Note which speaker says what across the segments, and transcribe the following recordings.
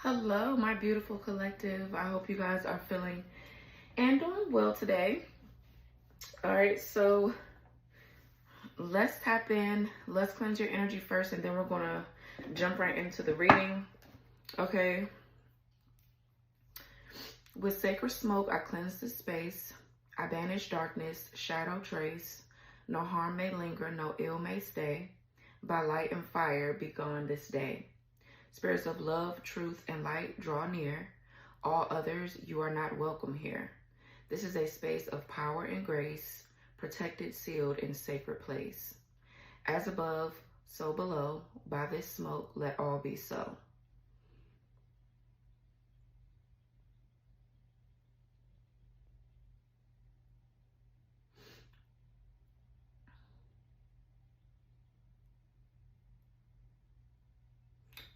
Speaker 1: Hello, my beautiful collective. I hope you guys are feeling and doing well today. All right, so let's tap in. Let's cleanse your energy first, and then we're going to jump right into the reading. Okay. With sacred smoke, I cleanse the space. I banish darkness, shadow trace. No harm may linger, no ill may stay. By light and fire, be gone this day. Spirits of love, truth, and light, draw near. All others, you are not welcome here. This is a space of power and grace, protected, sealed, in sacred place. As above, so below, by this smoke, let all be so.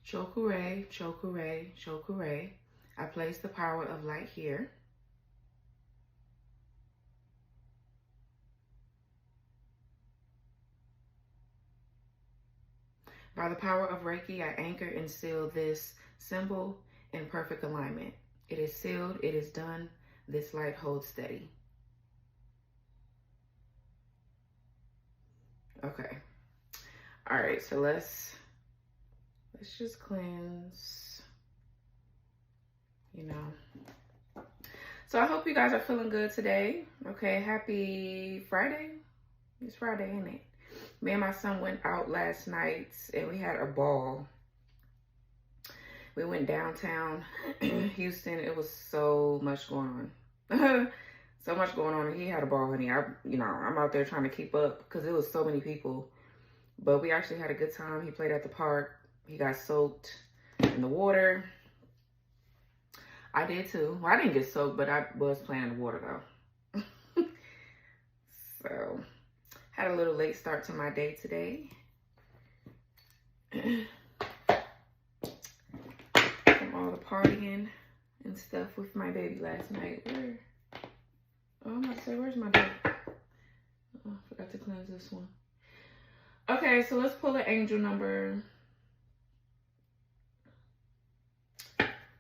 Speaker 1: Chokure, chokure, chokure. I place the power of light here. By the power of Reiki, I anchor and seal this symbol in perfect alignment. It is sealed, it is done. This light holds steady. Okay. All right, so let's just cleanse, So I hope you guys are feeling good today. Okay, happy Friday. It's Friday, ain't it? Me and my son went out last night and we had a ball. We went downtown Houston. It was so much going on. So much going on. He had a ball, honey. I'm out there trying to keep up because it was so many people. But we actually had a good time. He played at the park. He got soaked in the water. I did too. Well, I didn't get soaked, but I was playing in the water though. So, had a little late start to my day today. From all the partying and stuff with my baby last night. I'm about to say, where's my baby? Oh, I forgot to cleanse this one. Okay, so let's pull an angel number.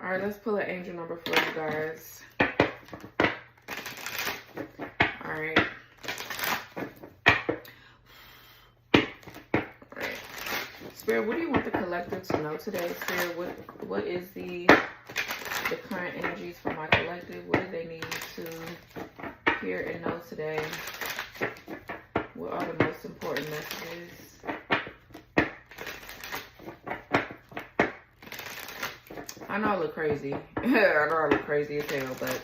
Speaker 1: All right, let's pull an angel number for you guys. All right. All right. Spirit, what do you want the collective to know today? Spirit, what is the current energies for my collective? What do they need to hear and know today? What are the most important messages? I know I look crazy. I know I look crazy as hell, but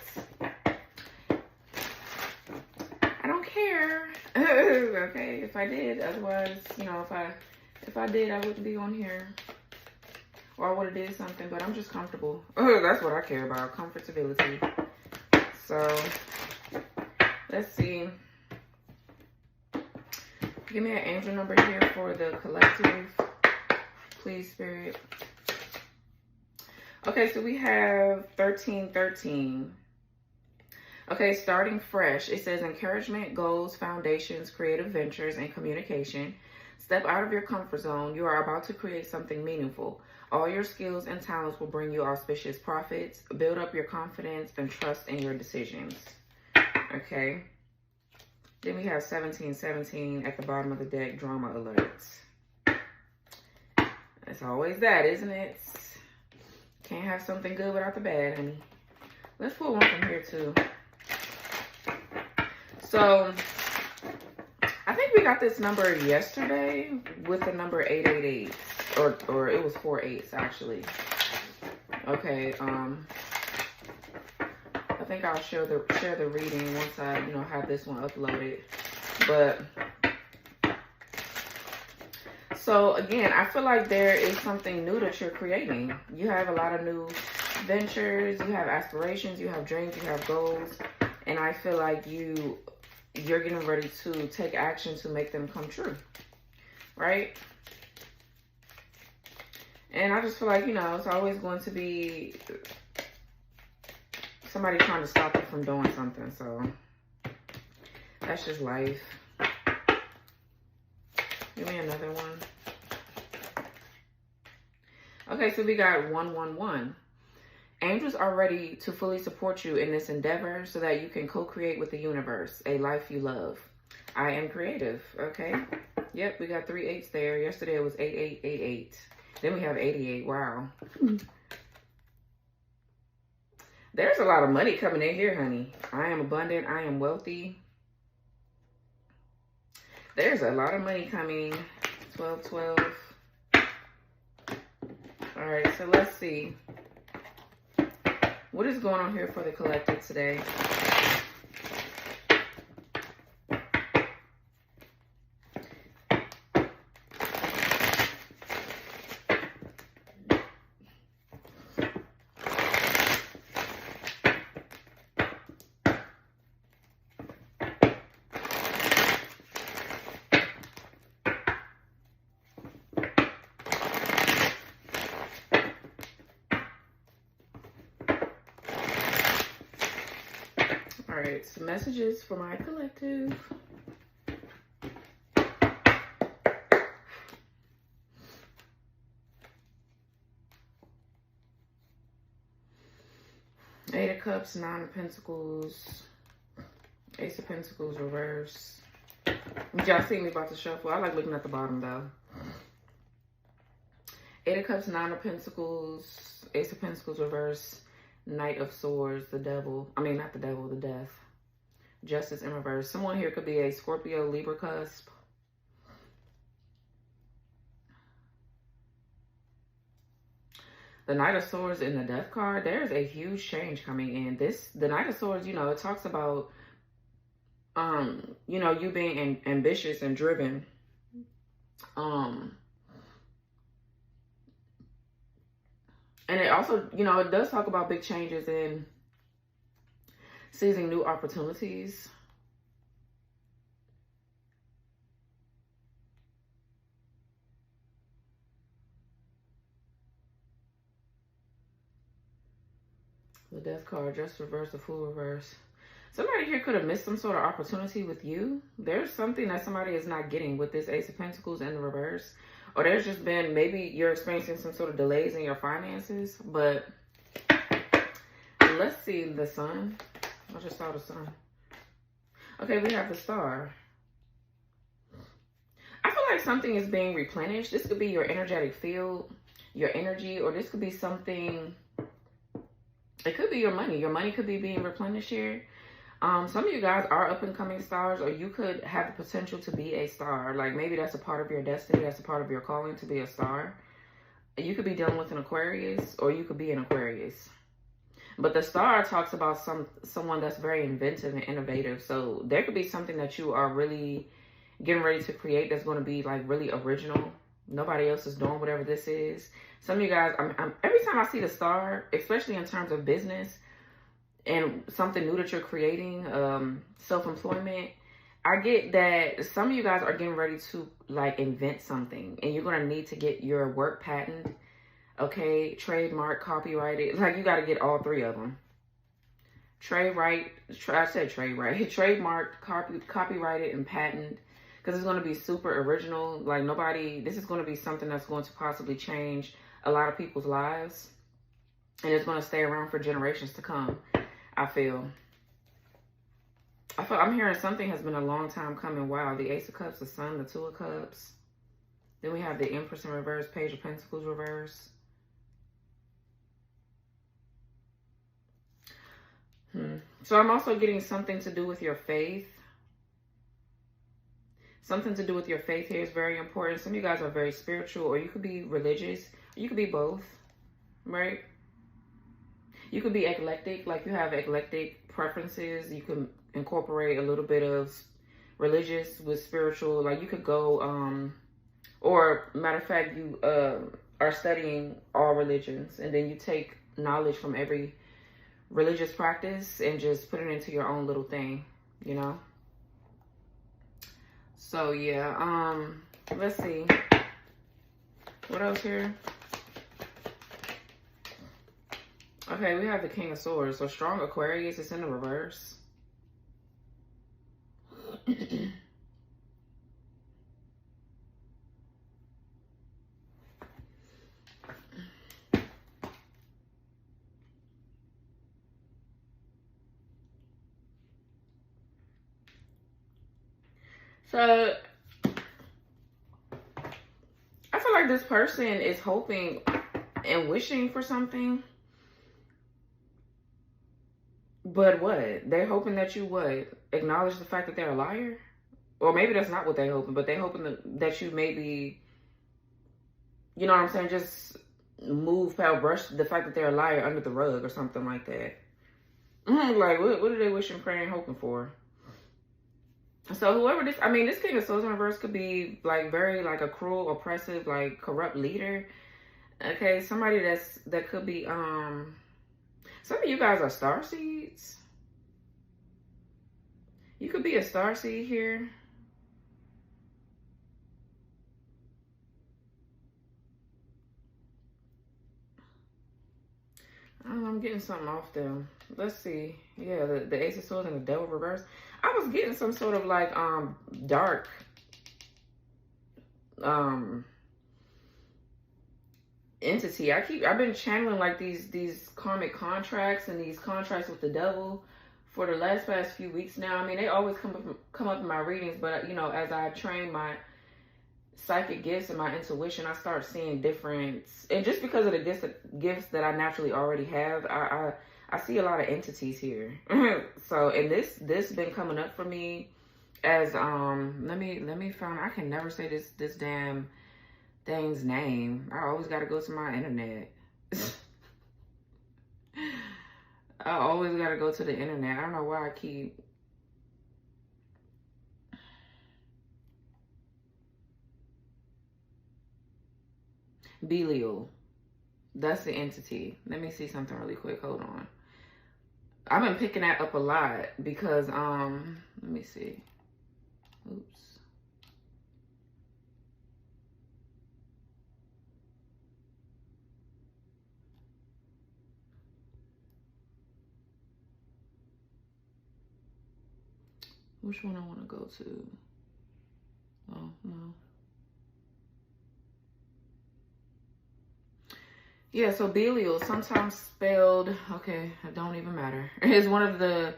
Speaker 1: I don't care. Okay, if I did, otherwise, if I did, I wouldn't be on here. Or I would have did something, but I'm just comfortable. That's what I care about, comfortability. So, let's see. Give me an angel number here for the collective. Please, Spirit. Okay, so we have 1313. Okay, starting fresh. It says encouragement, goals, foundations, creative ventures, and communication. Step out of your comfort zone. You are about to create something meaningful. All your skills and talents will bring you auspicious profits. Build up your confidence and trust in your decisions. Okay. Then we have 1717 at the bottom of the deck, drama alerts. It's always that, isn't it? Can't have something good without the bad, honey. Let's pull one from here, too. So, I think we got this number yesterday with the number 888. Or it was 4 8s, actually. Okay, I think I'll share the reading once I, have this one uploaded. But so again, I feel like there is something new that you're creating. You have a lot of new ventures, you have aspirations, you have dreams, you have goals, and I feel like you're getting ready to take action to make them come true, right? And I just feel like, it's always going to be somebody trying to stop you from doing something. So that's just life. Give me another one. Okay, so we got 111. Angels are ready to fully support you in this endeavor so that you can co-create with the universe a life you love. I am creative. Okay. Yep, we got 3 8s there. Yesterday it was 8888. Then we have 88. Wow. There's a lot of money coming in here, honey. I am abundant. I am wealthy. There's a lot of money coming. 12, 12. All right, so let's see. What is going on here for the collective today? All right, some messages for my collective. Eight of Cups, Nine of Pentacles, Ace of Pentacles reverse. Y'all see me about to shuffle. I like looking at the bottom though. Eight of Cups, Nine of Pentacles, Ace of Pentacles reverse, Knight of Swords, the devil. I mean, not the devil, the death. Justice in reverse. Someone here could be a Scorpio, Libra cusp. The Knight of Swords in the Death card, there's a huge change coming in. The Knight of Swords, you know, it talks about, you know, you being ambitious and driven. And it also, you know, it does talk about big changes in seizing new opportunities. The Death card, just reverse, the Fool reverse. Somebody here could have missed some sort of opportunity with you. There's something that somebody is not getting with this Ace of Pentacles in the reverse. Or there's just been, maybe you're experiencing some sort of delays in your finances. But let's see the Sun. I just saw the Sun. Okay, we have the Star. I feel like something is being replenished. This could be your energetic field, your energy, or this could be something. It could be your money. Your money could be being replenished here. Some of you guys are up and coming stars, or you could have the potential to be a star. Like maybe that's a part of your destiny. That's a part of your calling to be a star. You could be dealing with an Aquarius, or you could be an Aquarius. But the Star talks about someone that's very inventive and innovative. So there could be something that you are really getting ready to create that's going to be like really original. Nobody else is doing whatever this is. Some of you guys, every time I see the Star, especially in terms of business and something new that you're creating, self-employment, I get that some of you guys are getting ready to like invent something, and you're going to need to get your work patent, okay, trademark, copyrighted. Like you got to get all three of them. Trademark, copyrighted, and patent. Because it's going to be super original. Like this is going to be something that's going to possibly change a lot of people's lives. And it's going to stay around for generations to come, I feel. I'm hearing something has been a long time coming. Wow, the Ace of Cups, the Sun, the Two of Cups. Then we have the Empress in reverse, Page of Pentacles reverse. So I'm also getting something to do with your faith. Something to do with your faith here is very important. Some of you guys are very spiritual, or you could be religious. You could be both, right? You could be eclectic, like you have eclectic preferences. You can incorporate a little bit of religious with spiritual. Like you could go, or matter of fact, you are studying all religions, and then you take knowledge from every religious practice and just put it into your own little thing, you know? So yeah, let's see. What else here? Okay, we have the King of Swords. So strong Aquarius is in the reverse. So I feel like this person is hoping and wishing for something. But what? They're hoping that you what? Acknowledge the fact that they're a liar? Or maybe that's not what they're hoping, but they're hoping that you maybe, you know what I'm saying, just move past, brush the fact that they're a liar under the rug or something like that. Like, what are they wishing, praying, hoping for? So whoever this, I mean, this King of Swords in reverse could be like very like a cruel, oppressive, like corrupt leader. Okay, somebody that could be some of you guys are starseeds. You could be a starseed here. I don't know, I'm getting something off them. Let's see. Yeah, the Ace of Swords and the Devil reverse. I was getting some sort of like dark entity. I've been channeling like these karmic contracts and these contracts with the devil for the past few weeks now. I mean, they always come up in my readings, but you know, as I train my psychic gifts and my intuition, I start seeing difference. And just because of the gifts that I naturally already have, I see a lot of entities here. So, and this been coming up for me as let me find, I can never say this damn thing's name. I always got to go to my internet. I always got to go to the internet. I don't know why I keep Belial. That's the entity. Let me see something really quick. Hold on. I've been picking that up a lot because let me see. Oops. Which one I want to go to? Oh, no. Yeah, so Belial, sometimes spelled, okay, it don't even matter, is one of the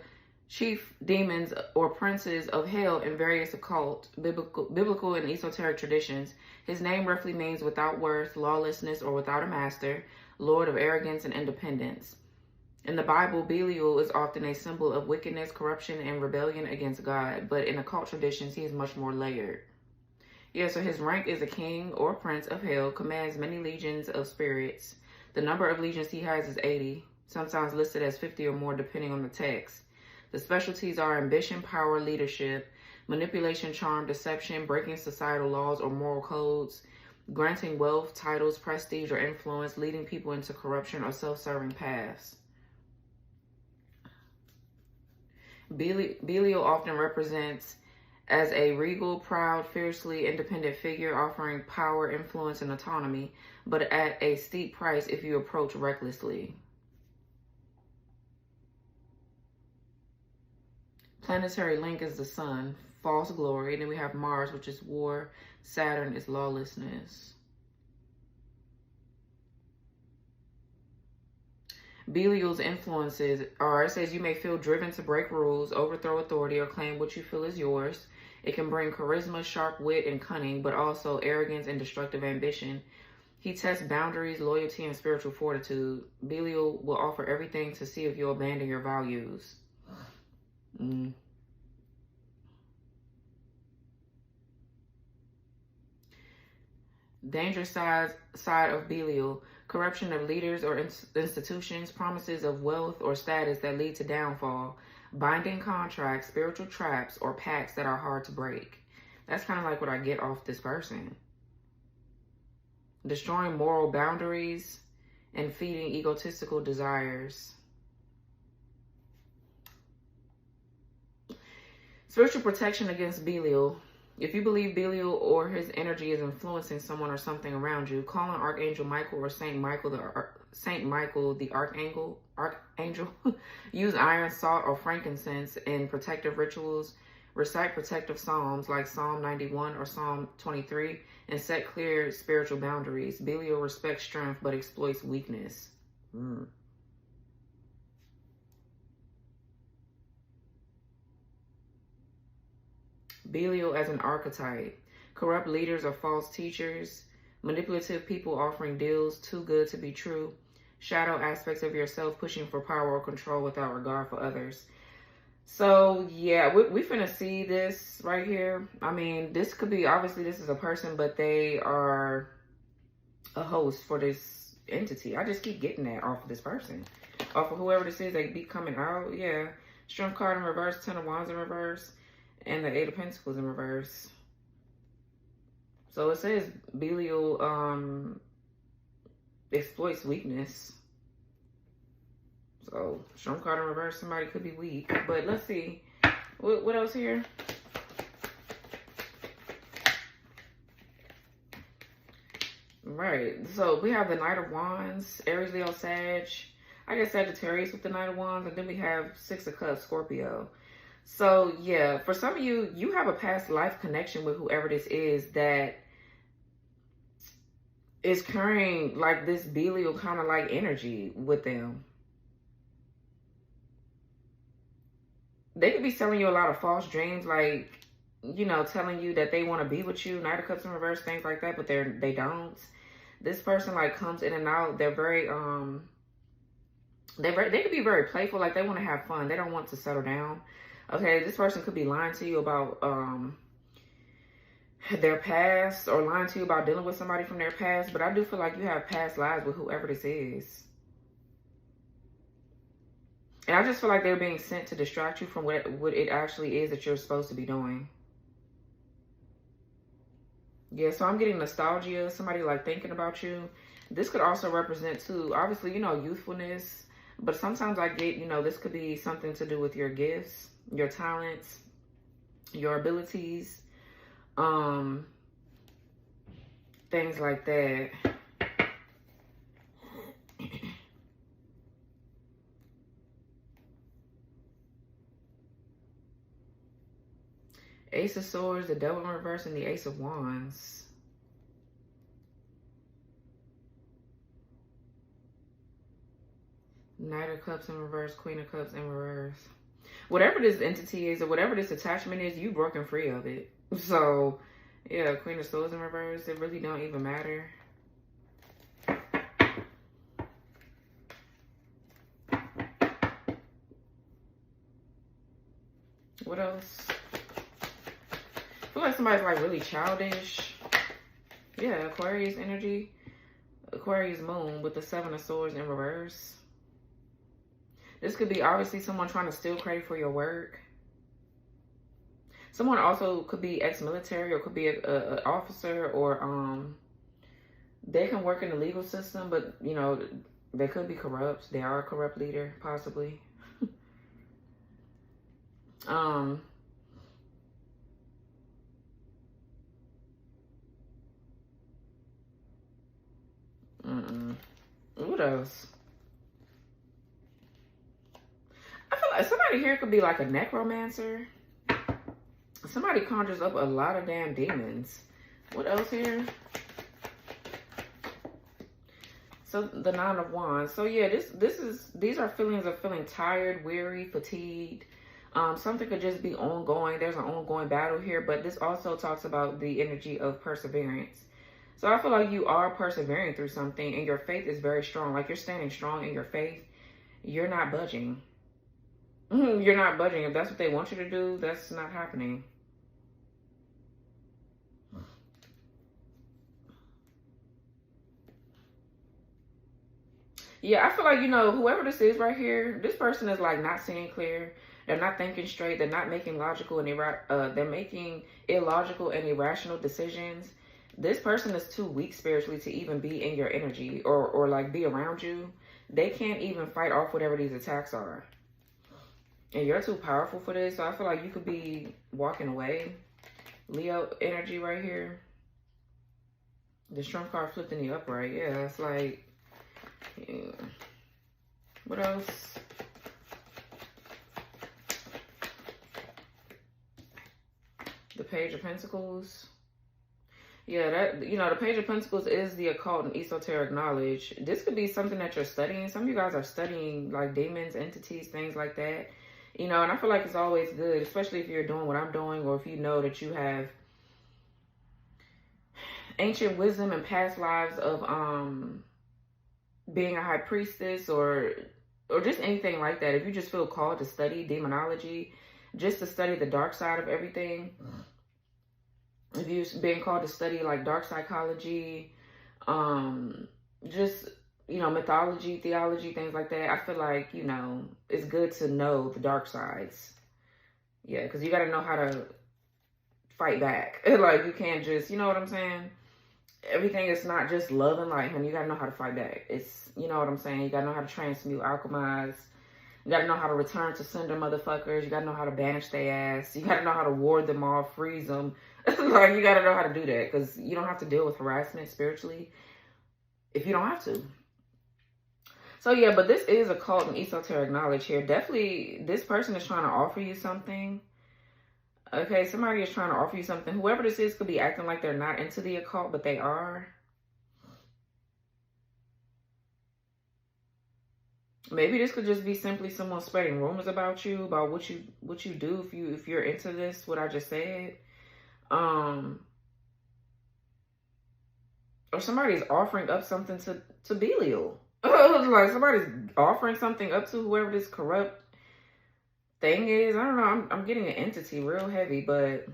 Speaker 1: chief demons or princes of hell in various occult, biblical and esoteric traditions. His name roughly means without worth, lawlessness, or without a master, lord of arrogance and independence. In the Bible, Belial is often a symbol of wickedness, corruption, and rebellion against God, but in occult traditions, he is much more layered. Yeah, so his rank is a king or prince of hell, commands many legions of spirits. The number of legions he has is 80, sometimes listed as 50 or more depending on the text. The specialties are ambition, power, leadership, manipulation, charm, deception, breaking societal laws or moral codes, granting wealth, titles, prestige, or influence, leading people into corruption or self-serving paths. Belial often represents as a regal, proud, fiercely independent figure offering power, influence, and autonomy, but at a steep price if you approach recklessly. Planetary link is the sun, false glory. And then we have Mars, which is war. Saturn is lawlessness. Belial's influences are, it says you may feel driven to break rules, overthrow authority, or claim what you feel is yours. It can bring charisma, sharp wit, and cunning, but also arrogance and destructive ambition. He tests boundaries, loyalty, and spiritual fortitude. Belial will offer everything to see if you'll abandon your values. Dangerous side of Belial. Corruption of leaders or institutions, promises of wealth or status that lead to downfall, binding contracts, spiritual traps, or pacts that are hard to break. That's kind of like what I get off this person. Destroying moral boundaries and feeding egotistical desires. Spiritual protection against Belial. If you believe Belial or his energy is influencing someone or something around you, call on Archangel Michael or Saint Michael the Archangel. Use iron, salt, or frankincense in protective rituals. Recite protective psalms like Psalm 91 or Psalm 23 and set clear spiritual boundaries. Belial respects strength but exploits weakness. Belial as an archetype. Corrupt leaders or false teachers. Manipulative people offering deals too good to be true. Shadow aspects of yourself pushing for power or control without regard for others. So, yeah, we finna see this right here. I mean, this could be, obviously, this is a person, but they are a host for this entity. I just keep getting that off of this person. Off of whoever this is, they be coming out. Yeah. Strength card in reverse, 10 of Wands in reverse, and the 8 of Pentacles in reverse. So it says Belial exploits weakness. So, strong card in reverse, somebody could be weak. But let's see. What else here? Right. So, we have the Knight of Wands, Aries, Leo, Sag. I guess Sagittarius with the Knight of Wands. And then we have 6 of Cups, Scorpio. So, yeah. For some of you, you have a past life connection with whoever this is that is carrying, like, this Belial kind of, like, energy with them. They could be selling you a lot of false dreams, like, you know, telling you that they want to be with you, Knight of Cups in reverse, things like that, but they don't. This person, like, comes in and out. They're very, they could be very playful, like, they want to have fun. They don't want to settle down. Okay, this person could be lying to you about, their past, or lying to you about dealing with somebody from their past, but I do feel like you have past lives with whoever this is. And I just feel like they're being sent to distract you from what it actually is that you're supposed to be doing. Yeah, so I'm getting nostalgia, somebody like thinking about you. This could also represent too, obviously, you know, youthfulness. But sometimes I get, you know, this could be something to do with your gifts, your talents, your abilities, things like that. Ace of Swords, the Devil in reverse, and the Ace of Wands. Knight of Cups in reverse, Queen of Cups in reverse. Whatever this entity is, or whatever this attachment is, you've broken free of it. So, yeah, Queen of Swords in reverse, it really don't even matter. What else? I feel like somebody's like really childish. Yeah, Aquarius energy. Aquarius moon with the 7 of Swords in reverse. This could be obviously someone trying to steal credit for your work. Someone also could be ex-military, or could be an officer, or they can work in the legal system, but you know, they could be corrupt. They are a corrupt leader, possibly. What else? I feel like somebody here could be like a necromancer. Somebody conjures up a lot of damn demons. What else here? So the 9 of Wands. So yeah, these are feelings of feeling tired, weary, fatigued. Something could just be ongoing. There's an ongoing battle here, but this also talks about the energy of perseverance. So I feel like you are persevering through something, and your faith is very strong. Like, you're standing strong in your faith. You're not budging. You're not budging. If that's what they want you to do, that's not happening. Yeah, I feel like, you know, whoever this is right here, this person is like not seeing clear. They're not thinking straight. They're not making logical and they're making illogical and irrational decisions. This person is too weak spiritually to even be in your energy, or like be around you. They can't even fight off whatever these attacks are. And you're too powerful for this. So I feel like you could be walking away. Leo energy right here. The Strength card flipped in the upright. Yeah, it's like, yeah. What else? The Page of Pentacles. Yeah, that, you know, the Page of Pentacles is the occult and esoteric knowledge. This could be something that you're studying. Some of you guys are studying like demons, entities, things like that. You know, and I feel like it's always good, especially if you're doing what I'm doing, or if you know that you have ancient wisdom and past lives of being a high priestess, or just anything like that. If you just feel called to study demonology, just to study the dark side of everything. If you've been called to study like dark psychology, just, you know, mythology, theology, things like that, I feel like, you know, it's good to know the dark sides. Yeah, because you got to know how to fight back. Like, you can't just, you know what I'm saying? Everything is not just love and light, honey. You got to know how to fight back. It's, you know what I'm saying? You got to know how to transmute, alchemize. You got to know how to return to sender motherfuckers. You got to know how to banish their ass. You got to know how to ward them off, freeze them. Like, you got to know how to do that, because you don't have to deal with harassment spiritually if you don't have to. So, yeah, but this is occult and esoteric knowledge here. Definitely, this person is trying to offer you something. Okay, somebody is trying to offer you something. Whoever this is could be acting like they're not into the occult, but they are. Maybe this could just be simply someone spreading rumors about you, about what you do if you're into this, what I just said. Or somebody's offering up something to Belial. Like, somebody's offering something up to whoever this corrupt thing is. I don't know. I'm getting an entity real heavy, but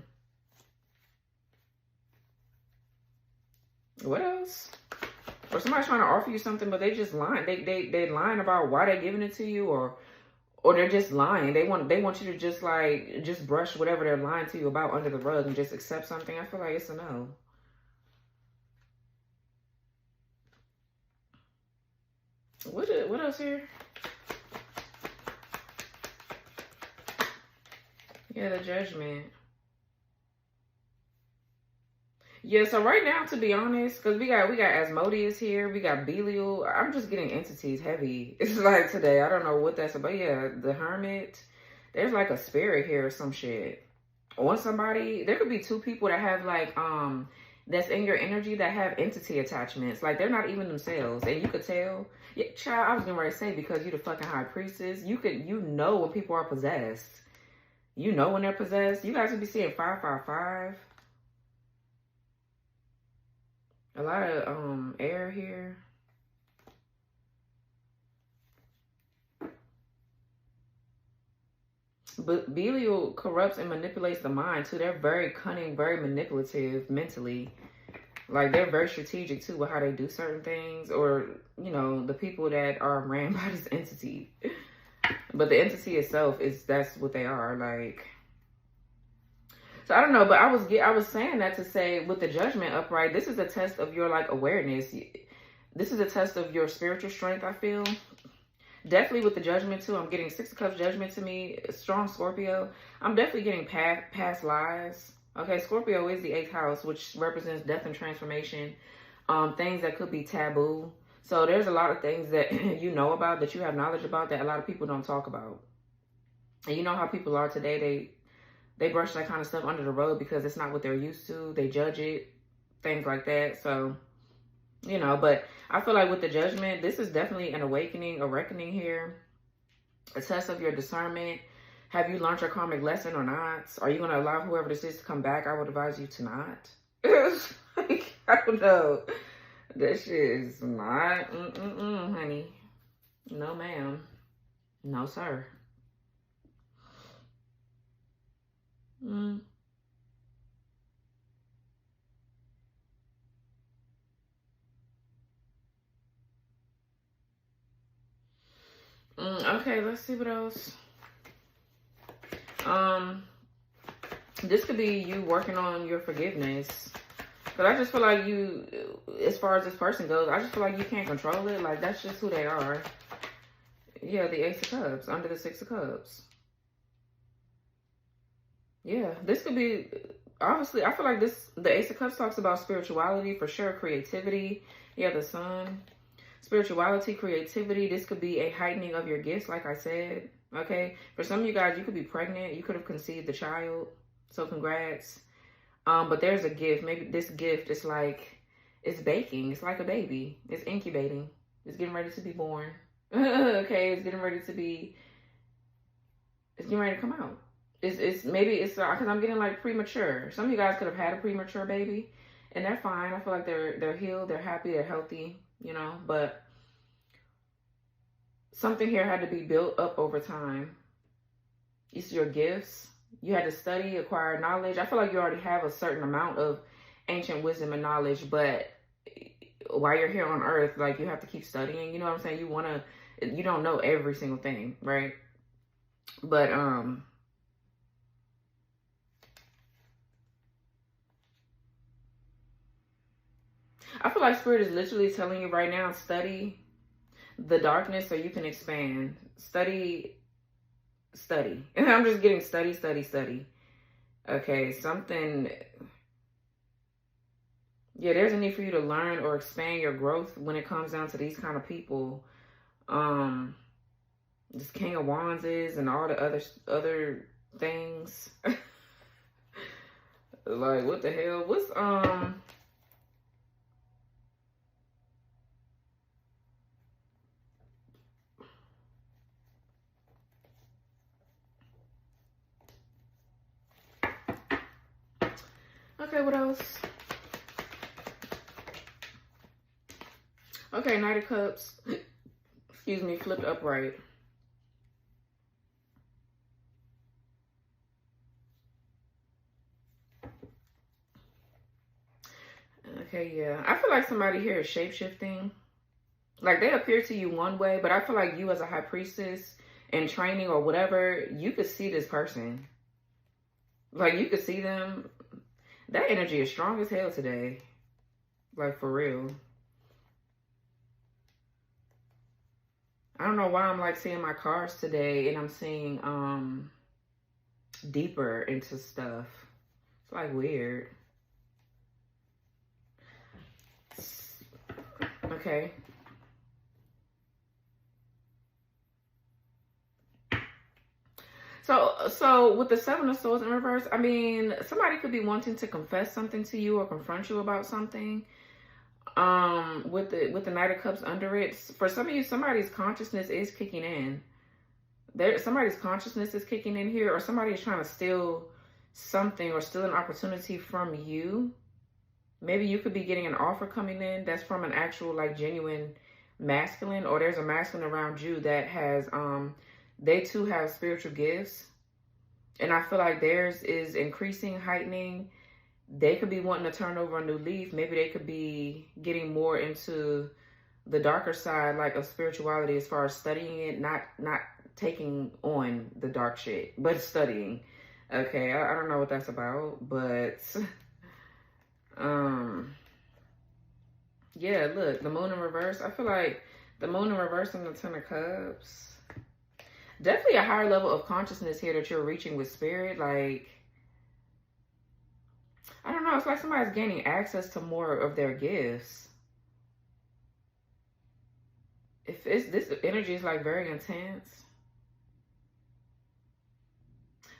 Speaker 1: what else? Or somebody's trying to offer you something, but they just lying. They lying about why they're giving it to you, or they're just lying. They want you to just brush whatever they're lying to you about under the rug and just accept something. I feel like it's a no. What else here? Yeah, the Judgment. Yeah, so right now, to be honest, because we got Asmodeus here, we got Belial. I'm just getting entities heavy. It's like today, I don't know what that's about. Yeah, the Hermit. There's like a spirit here or some shit. On somebody, there could be two people that have like that's in your energy that have entity attachments. Like, they're not even themselves, and you could tell. Yeah, child, I was getting ready to say, because you're the fucking high priestess, you know when people are possessed. You know when they're possessed. You guys would be seeing 555. A lot of air here. But Belial corrupts and manipulates the mind too. They're very cunning, very manipulative mentally. Like, they're very strategic too with how they do certain things, or, you know, the people that are ran by this entity. But the entity itself that's what they are, like. So I don't know, but I was saying that to say, with the Judgment upright, this is a test of your like awareness. This is a test of your spiritual strength, I feel. Definitely with the Judgment too. I'm getting 6 of Cups Judgment to me. Strong Scorpio. I'm definitely getting past lives. Okay, Scorpio is the 8th house, which represents death and transformation. Things that could be taboo. So there's a lot of things that you know about, that you have knowledge about, that a lot of people don't talk about. And you know how people are today. They brush that kind of stuff under the rug because it's not what they're used to. They judge it, things like that. So, you know, but I feel like with the Judgment, this is definitely an awakening, a reckoning here. A test of your discernment. Have you learned your karmic lesson or not? Are you going to allow whoever this is to come back? I would advise you to not. Like, I don't know. That shit is not, honey. No, ma'am. No, sir. Okay, let's see what else. This could be you working on your forgiveness. But I just feel like you, as far as this person goes, I just feel like you can't control it. Like, that's just who they are. Yeah, the Ace of Cups under the 6 of Cups. Yeah, this could be, obviously, I feel like the Ace of Cups talks about spirituality, for sure, creativity. Yeah, the Sun. Spirituality, creativity. This could be a heightening of your gifts, like I said. Okay, for some of you guys, you could be pregnant. You could have conceived a child. So congrats. But there's a gift. Maybe this gift is like, it's baking. It's like a baby. It's incubating. It's getting ready to be born. Okay, it's getting ready to be It's getting ready to come out. It's maybe it's because I'm getting like premature. Some of you guys could have had a premature baby, and they're fine. I feel like they're healed, they're happy, they're healthy, you know. But something here had to be built up over time. It's your gifts. You had to study, acquire knowledge. I feel like you already have a certain amount of ancient wisdom and knowledge, but while you're here on earth, like, you have to keep studying. You know what I'm saying? You don't know every single thing, right? But I feel like Spirit is literally telling you right now, study the darkness so you can expand. Study. And I'm just getting study. Okay, something. Yeah, there's a need for you to learn or expand your growth when it comes down to these kind of people. This King of Wands is, and all the other things. Like, what the hell? What's okay, what else? Okay, Knight of Cups. Excuse me, flipped upright. Okay, yeah. I feel like somebody here is shape-shifting. Like, they appear to you one way, but I feel like you as a high priestess in training or whatever, you could see this person. Like, you could see them. That energy is strong as hell today. Like, for real. I don't know why I'm like seeing my cards today and I'm seeing deeper into stuff. It's like weird. Okay. So with the Seven of Swords in reverse, I mean, somebody could be wanting to confess something to you or confront you about something. With the Knight of Cups under it, for some of you, somebody's consciousness is kicking in. Somebody's consciousness is kicking in here, or somebody is trying to steal something or steal an opportunity from you. Maybe you could be getting an offer coming in that's from an actual, like, genuine masculine, or there's a masculine around you that has they too have spiritual gifts, and I feel like theirs is increasing, heightening. They could be wanting to turn over a new leaf. Maybe they could be getting more into the darker side, like, of spirituality, as far as studying it, not taking on the dark shit, but studying. Okay, I don't know what that's about, but yeah, look, the Moon in reverse. I feel like the Moon in reverse and the Ten of Cups. Definitely a higher level of consciousness here that you're reaching with Spirit. Like, I don't know. It's like somebody's gaining access to more of their gifts. If this energy is like very intense.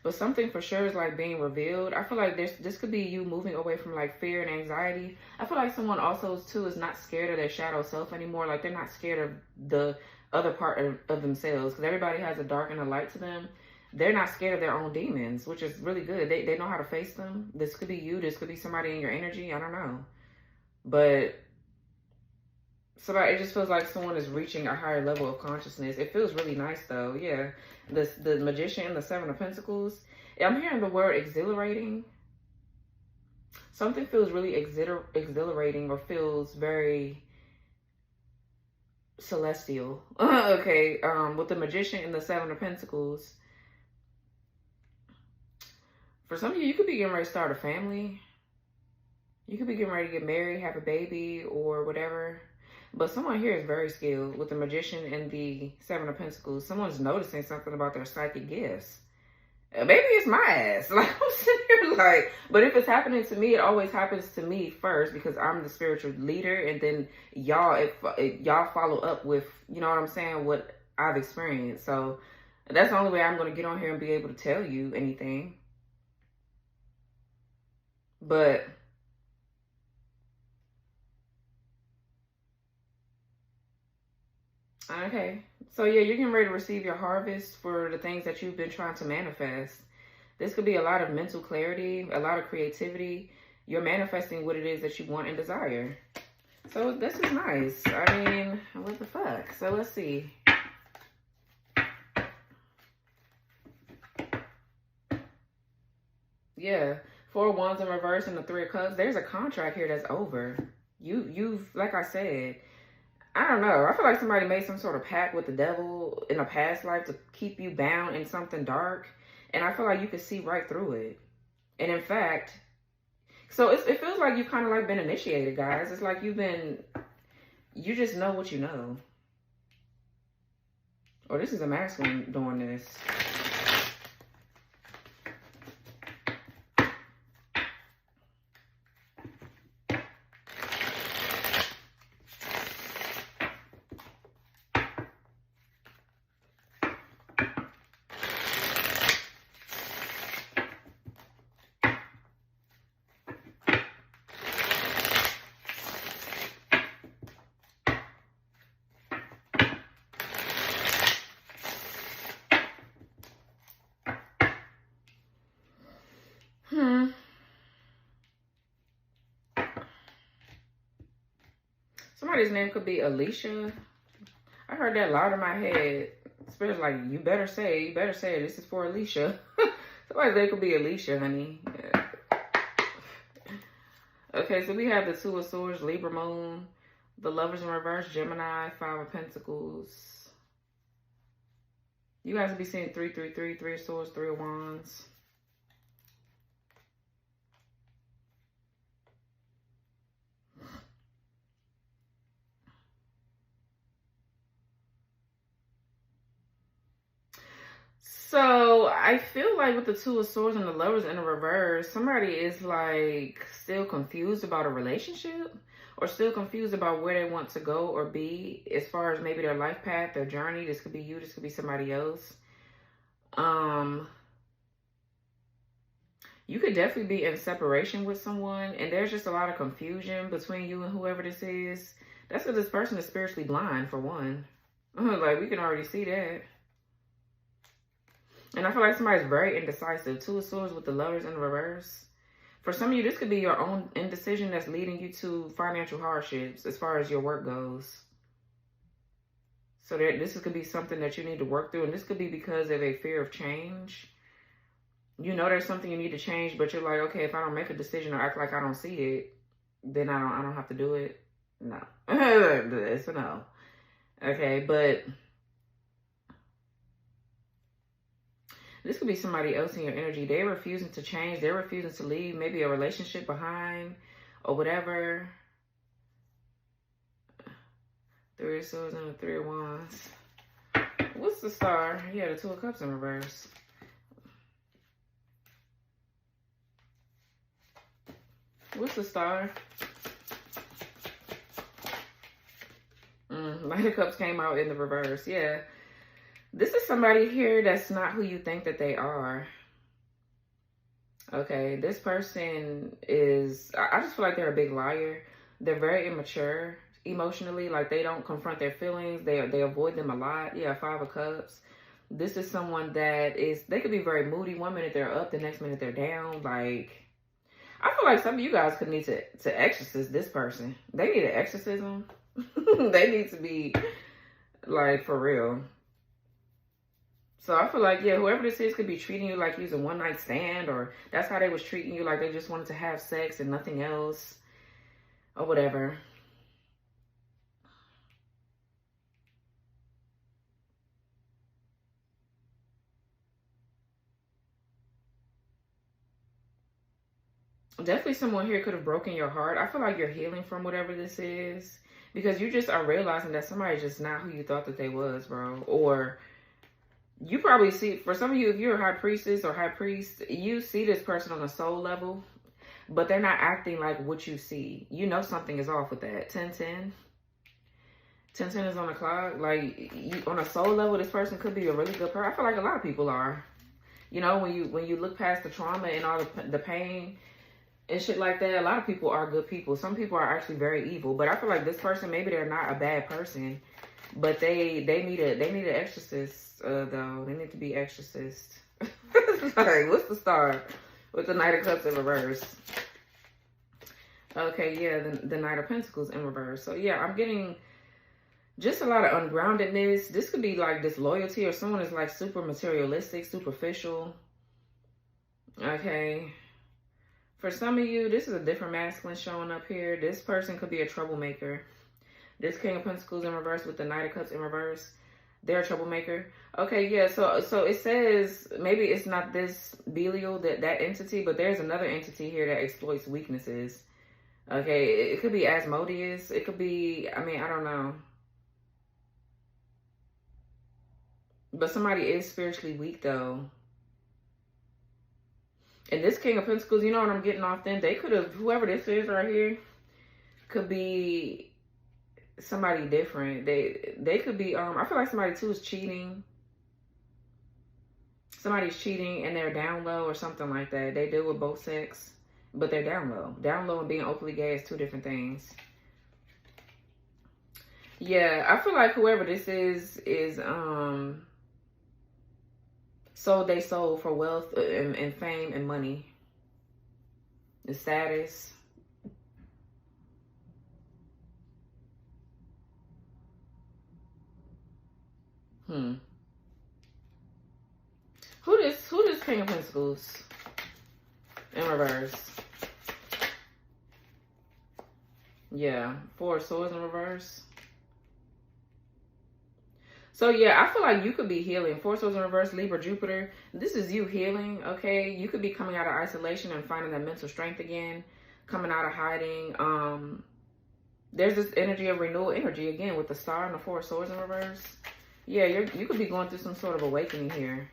Speaker 1: But something for sure is like being revealed. I feel like this could be you moving away from like fear and anxiety. I feel like someone also too is not scared of their shadow self anymore. Like, they're not scared of the other part of themselves, because everybody has a dark and a light to them. They're not scared of their own demons, which is really good. They know how to face them. This could be you. This could be somebody in your energy. I don't know. But it just feels like someone is reaching a higher level of consciousness. It feels really nice though. Yeah. The Magician and the Seven of Pentacles. I'm hearing the word exhilarating. Something feels really exhilarating, or feels very celestial. Okay. With the Magician and the Seven of Pentacles. For some of you, you could be getting ready to start a family. You could be getting ready to get married, have a baby, or whatever. But someone here is very skilled with the Magician and the Seven of Pentacles. Someone's noticing something about their psychic gifts. Maybe it's my ass. Like, I'm sitting here like, but if it's happening to me, it always happens to me first, because I'm the spiritual leader, and then y'all follow up with, you know what I'm saying, what I've experienced. So that's the only way I'm going to get on here and be able to tell you anything. But okay, So yeah, you're getting ready to receive your harvest for the things that you've been trying to manifest. This could be a lot of mental clarity, a lot of creativity. You're manifesting what it is that you want and desire. So this is nice. I mean, what the fuck? So let's see. Yeah. 4 of Wands in reverse and the 3 of Cups. There's a contract here that's over. You've, like I said, I don't know. I feel like somebody made some sort of pact with the devil in a past life to keep you bound in something dark. And I feel like you can see right through it. And in fact, so it feels like you've kind of like been initiated, guys. It's like you just know what you know. Or this is a masculine doing this. Somebody's name could be Alicia. I heard that loud in my head. Spirit's like, you better say this is for Alicia. Somebody's name could be Alicia, honey. Yeah. Okay, so we have the 2 of Swords, Libra Moon, the Lovers in reverse, Gemini, 5 of Pentacles. You guys will be seeing 3, 3, 3, 3 of Swords, 3 of Wands. So I feel like with the 2 of Swords and the Lovers in the reverse, somebody is like still confused about a relationship or still confused about where they want to go or be as far as maybe their life path, their journey. This could be you, this could be somebody else. You could definitely be in separation with someone and there's just a lot of confusion between you and whoever this is. That's because this person is spiritually blind, for one. Like, we can already see that. And I feel like somebody's very indecisive. 2 of Swords with the Lovers in reverse. For some of you, this could be your own indecision that's leading you to financial hardships as far as your work goes. So this could be something that you need to work through. And this could be because of a fear of change. You know there's something you need to change, but you're like, okay, if I don't make a decision or act like I don't see it, then I don't have to do it. No. It's a no. Okay, but this could be somebody else in your energy. They're refusing to change. They're refusing to leave maybe a relationship behind or whatever. 3 of Swords and the 3 of Wands. What's the star? Yeah, the 2 of Cups in reverse. What's the star? Knight of Cups came out in the reverse. Yeah. This is somebody here that's not who you think that they are. Okay. This person is, I just feel like they're a big liar. They're very immature emotionally. Like, they don't confront their feelings. They avoid them a lot. Yeah, 5 of Cups. This is someone that is, they could be very moody. One minute they're up, the next minute they're down. Like, I feel like some of you guys could need to exorcise this person. They need an exorcism. They need to be, like, for real. So I feel like, yeah, whoever this is could be treating you like you're a one-night stand, or that's how they was treating you, like they just wanted to have sex and nothing else, or whatever. Definitely someone here could have broken your heart. I feel like you're healing from whatever this is, because you just are realizing that somebody's just not who you thought that they was, bro. Or you probably see, for some of you, if you're a high priestess or high priest, you see this person on a soul level, but they're not acting like what you see. You know something is off with that. 10-10. 10-10 is on the clock. Like, on a soul level, this person could be a really good person. I feel like a lot of people are. You know, when you look past the trauma and all the pain and shit like that, a lot of people are good people. Some people are actually very evil. But I feel like this person, maybe they're not a bad person. But they need an exorcist, though. They need to be exorcist. Like, what's the star? With the Knight of Cups in reverse. Okay, yeah, the Knight of Pentacles in reverse. So yeah, I'm getting just a lot of ungroundedness. This could be like disloyalty, or someone is like super materialistic, superficial. Okay. For some of you, this is a different masculine showing up here. This person could be a troublemaker. This King of Pentacles in reverse with the Knight of Cups in reverse. They're a troublemaker. Okay, yeah, so it says maybe it's not this Belial, that entity, but there's another entity here that exploits weaknesses. Okay, it could be Asmodeus. It could be, I mean, I don't know. But somebody is spiritually weak, though. And this King of Pentacles, you know what I'm getting off then? They could have, whoever this is right here, could be somebody different. They could be, I feel like somebody too is cheating. Somebody's cheating and they're down low or something like that. They deal with both sex, but they're down low. Down low and being openly gay is two different things. Yeah, I feel like whoever this is sold their soul for wealth and fame and money and status. Who this King of Pentacles in reverse? Yeah, Four of Swords in reverse. So yeah, I feel like you could be healing. Four of Swords in reverse, Libra, Jupiter. This is you healing, okay? You could be coming out of isolation and finding that mental strength again, coming out of hiding. There's this energy of renewal energy again with the Star and the Four of Swords in reverse. Yeah, you could be going through some sort of awakening here.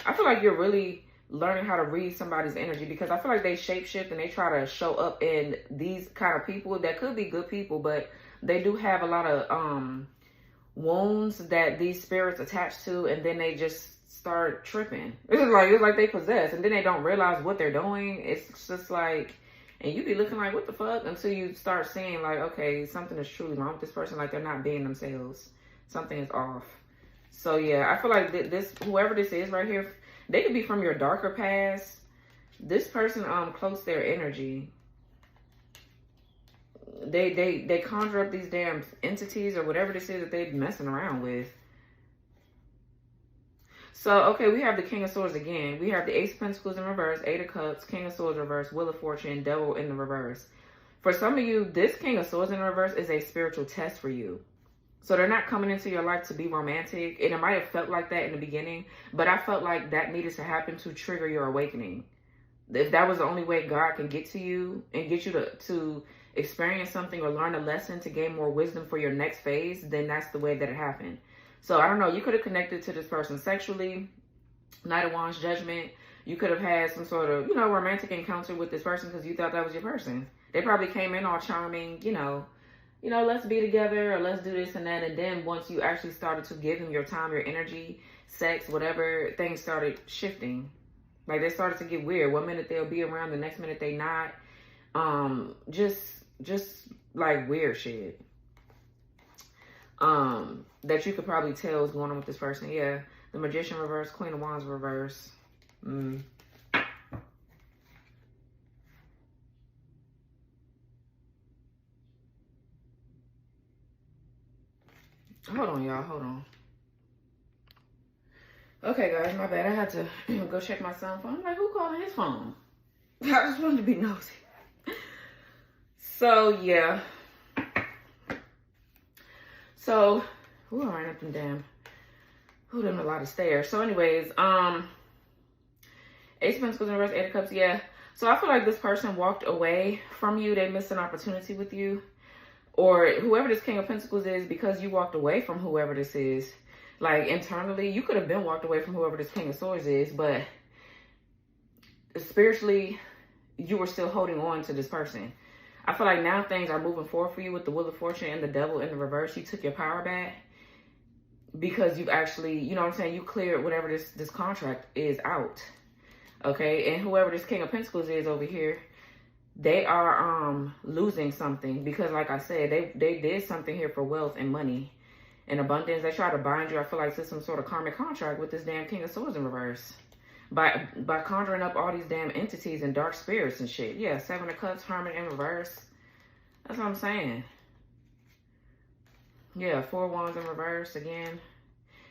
Speaker 1: I feel like you're really learning how to read somebody's energy, because I feel like they shapeshift and they try to show up in these kind of people that could be good people, but they do have a lot of wounds that these spirits attach to, and then they just start tripping. It's like they possess, and then they don't realize what they're doing. It's just like, and you be looking like, what the fuck, until you start seeing like, okay, something is truly wrong with this person. Like, they're not being themselves. Something is off. So yeah, I feel like this, whoever this is right here, they could be from your darker past. This person cloaks their energy. They conjure up these damn entities or whatever this is that they're messing around with. So, okay, we have the King of Swords again. We have the Ace of Pentacles in reverse, Eight of Cups, King of Swords reverse, Wheel of Fortune, Devil in the reverse. For some of you, this King of Swords in reverse is a spiritual test for you. So they're not coming into your life to be romantic. And it might have felt like that in the beginning, but I felt like that needed to happen to trigger your awakening. If that was the only way God can get to you and get you to experience something or learn a lesson to gain more wisdom for your next phase, then that's the way that it happened. So I don't know, you could have connected to this person sexually, Knight of Wands, Judgment. You could have had some sort of, romantic encounter with this person because you thought that was your person. They probably came in all charming, let's be together or let's do this and that. And then once you actually started to give them your time, your energy, sex, whatever, things started shifting. Like, they started to get weird. One minute they'll be around, the next minute they not. Just like weird shit. That you could probably tell is going on with this person. Yeah. The Magician reverse, Queen of Wands reverse. Hold on, y'all. Hold on. Okay, guys, my bad. I had to go check my son's phone. I'm like, who calling his phone? I just wanted to be nosy. So, yeah. So, I ran up and down. Them a lot of stairs. So, anyways, Ace of Pentacles in reverse, Eight of Cups, yeah. So, I feel like this person walked away from you. They missed an opportunity with you. Or whoever this King of Pentacles is, because you walked away from whoever this is. Like, internally, you could have been walked away from whoever this King of Swords is, but spiritually, you were still holding on to this person. I feel like now things are moving forward for you with the Wheel of Fortune and the Devil in the reverse. You took your power back because you've actually, you cleared whatever this contract is out. Okay, and whoever this King of Pentacles is over here, they are losing something because, like I said, they did something here for wealth and money. in abundance. They try to bind you, I feel like, to some sort of karmic contract with this damn King of Swords in reverse. By conjuring up all these damn entities and dark spirits and shit. Yeah, 7 of Cups, Hermit in reverse. That's what I'm saying. Yeah, 4 Wands in reverse again.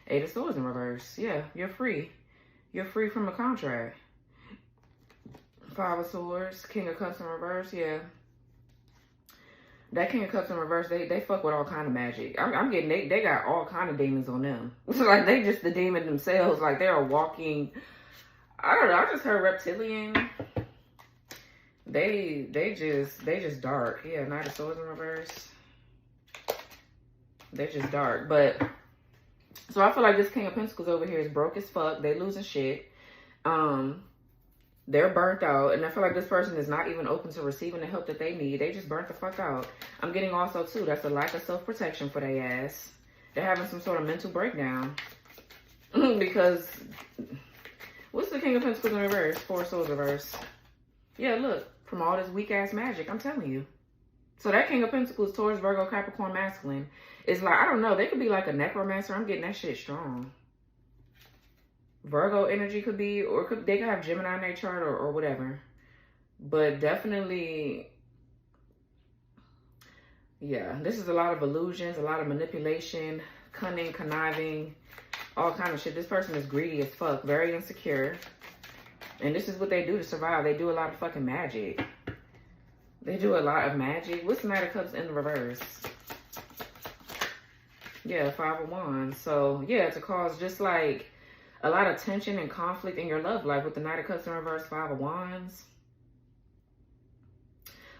Speaker 1: 8 of Swords in reverse. Yeah, you're free. You're free from a contract. 5 of Swords, King of Cups in reverse. Yeah. That King of Cups in reverse, they fuck with all kind of magic. I'm getting, they got all kind of demons on them. Like, they just the demon themselves. Like, they're a walking, I don't know, I just heard reptilian. They just dark. Yeah, Knight of Swords in reverse. They're just dark. But, so I feel like this King of Pentacles over here is broke as fuck. They losing shit. They're burnt out, and I feel like this person is not even open to receiving the help that they need. They just burnt the fuck out. I'm getting also, too, that's a lack of self-protection for their ass. They're having some sort of mental breakdown. Because, what's the King of Pentacles in reverse? 4 of Swords reverse. Yeah, look, from all this weak-ass magic, I'm telling you. So that King of Pentacles, Taurus, Virgo, Capricorn, masculine, is like, I don't know, they could be like a necromancer. I'm getting that shit strong. Virgo energy could be, or they could have Gemini in their chart or whatever. But definitely, yeah, this is a lot of illusions, a lot of manipulation, cunning, conniving, all kind of shit. This person is greedy as fuck, very insecure. And this is what they do to survive. They do a lot of fucking magic. They do a lot of magic. What's the Knight of Cups in the reverse? Yeah, 5 of Wands. So, yeah, to cause just like a lot of tension and conflict in your love life with the Knight of Cups in reverse, 5 of Wands.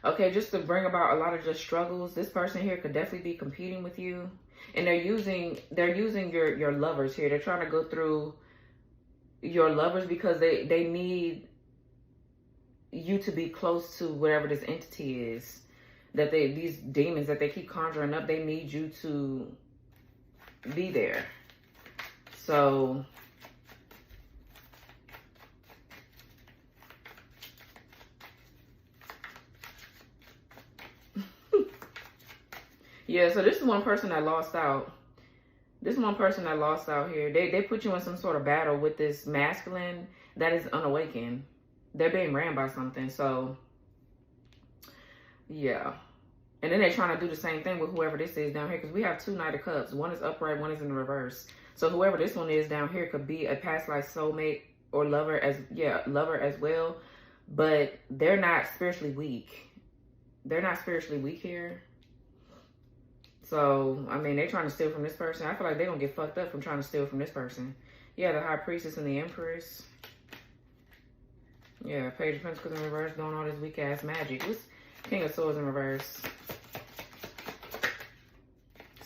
Speaker 1: Okay, just to bring about a lot of just struggles. This person here could definitely be competing with you. And they're using your lovers here. They're trying to go through your lovers because they need you to be close to whatever this entity is. That these demons that they keep conjuring up, they need you to be there. So yeah, so this is one person that lost out. This is one person that lost out here. They put you in some sort of battle with this masculine that is unawakened. They're being ran by something. So, yeah. And then they're trying to do the same thing with whoever this is down here. Because we have 2 Knight of Cups. One is upright, one is in the reverse. So whoever this one is down here could be a past life soulmate or lover as well. But they're not spiritually weak. They're not spiritually weak here. So, I mean, they're trying to steal from this person. I feel like they're going to get fucked up from trying to steal from this person. Yeah, the High Priestess and the Empress. Yeah, Page of Pentacles in reverse, doing all this weak-ass magic. What's King of Swords in reverse?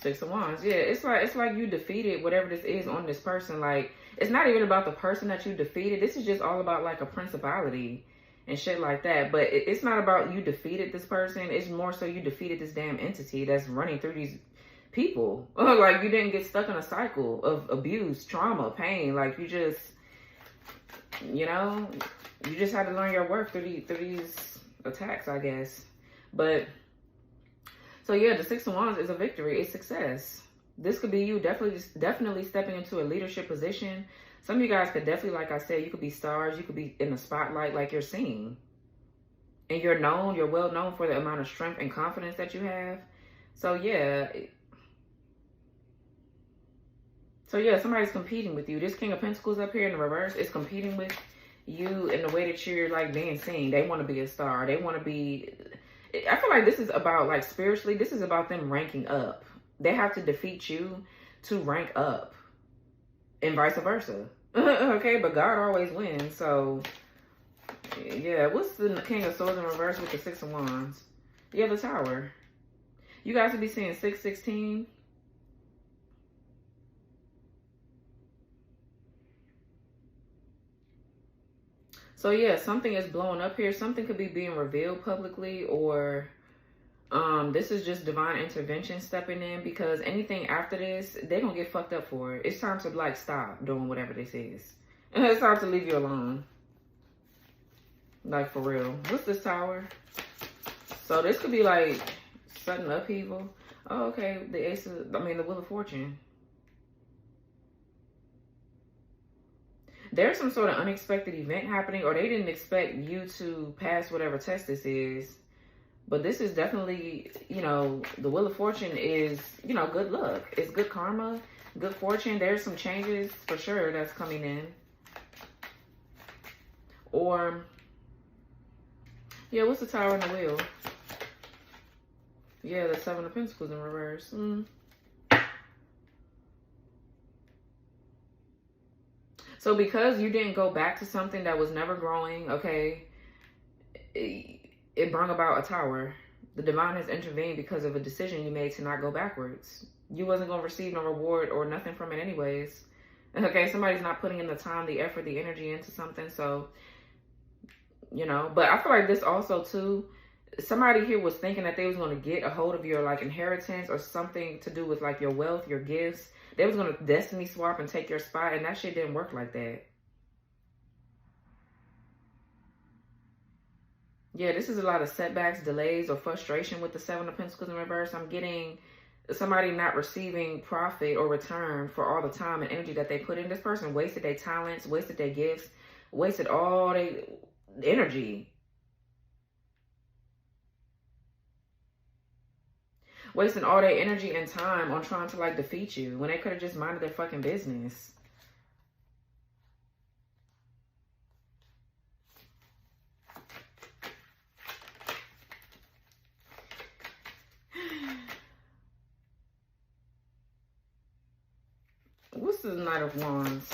Speaker 1: 6 of Wands. Yeah, it's like you defeated whatever this is on this person. Like, it's not even about the person that you defeated. This is just all about, like, a principality and shit like that. But it's not about you defeated this person. It's more so you defeated this damn entity that's running through these people. Like, you didn't get stuck in a cycle of abuse, trauma, pain. Like, you just, you know, you just had to learn your worth through these attacks, I guess. But, so yeah, the 6 of Wands is a victory. It's success. This could be you definitely stepping into a leadership position. Some of you guys could definitely, like I said, you could be stars. You could be in the spotlight like you're seen. And you're well known for the amount of strength and confidence that you have. So yeah. Somebody's competing with you. This King of Pentacles up here in the reverse is competing with you in the way that you're like being seen. They want to be a star. They want to be, I feel like this is about, like, spiritually, this is about them ranking up. They have to defeat you to rank up. And vice versa. Okay, but God always wins. So, yeah. What's the King of Swords in reverse with the 6 of Wands? Yeah, the Tower. You guys will be seeing 616. So, yeah, something is blowing up here. Something could be being revealed publicly, or this is just divine intervention stepping in, because anything after this, they're going to get fucked up for it. It's time to, like, stop doing whatever this is. It's time to leave you alone. Like, for real. What's this Tower? So this could be, like, sudden upheaval. Oh, okay. The ace of, I mean, the Wheel of Fortune. There's some sort of unexpected event happening, or they didn't expect you to pass whatever test this is. But this is definitely, you know, the Wheel of Fortune is, you know, good luck. It's good karma, good fortune. There's some changes for sure that's coming in. Or, yeah, what's the Tower and the Wheel? Yeah, the Seven of Pentacles in reverse. So because you didn't go back to something that was never growing, okay, it brought about a tower. The divine has intervened because of a decision you made to not go backwards. You wasn't going to receive no reward or nothing from it anyways. Okay, somebody's not putting in the time, the effort, the energy into something. So, you know, but I feel like this also too, somebody here was thinking that they was going to get a hold of your like inheritance or something to do with like your wealth, your gifts. They was going to destiny swap and take your spot, and that shit didn't work like that. Yeah, this is a lot of setbacks, delays, or frustration with the Seven of Pentacles in reverse. I'm getting somebody not receiving profit or return for all the time and energy that they put in. This person wasted their talents, wasted their gifts, wasted all their energy. Wasting all their energy and time on trying to like defeat you when they could have just minded their fucking business. What's the Knight of Wands?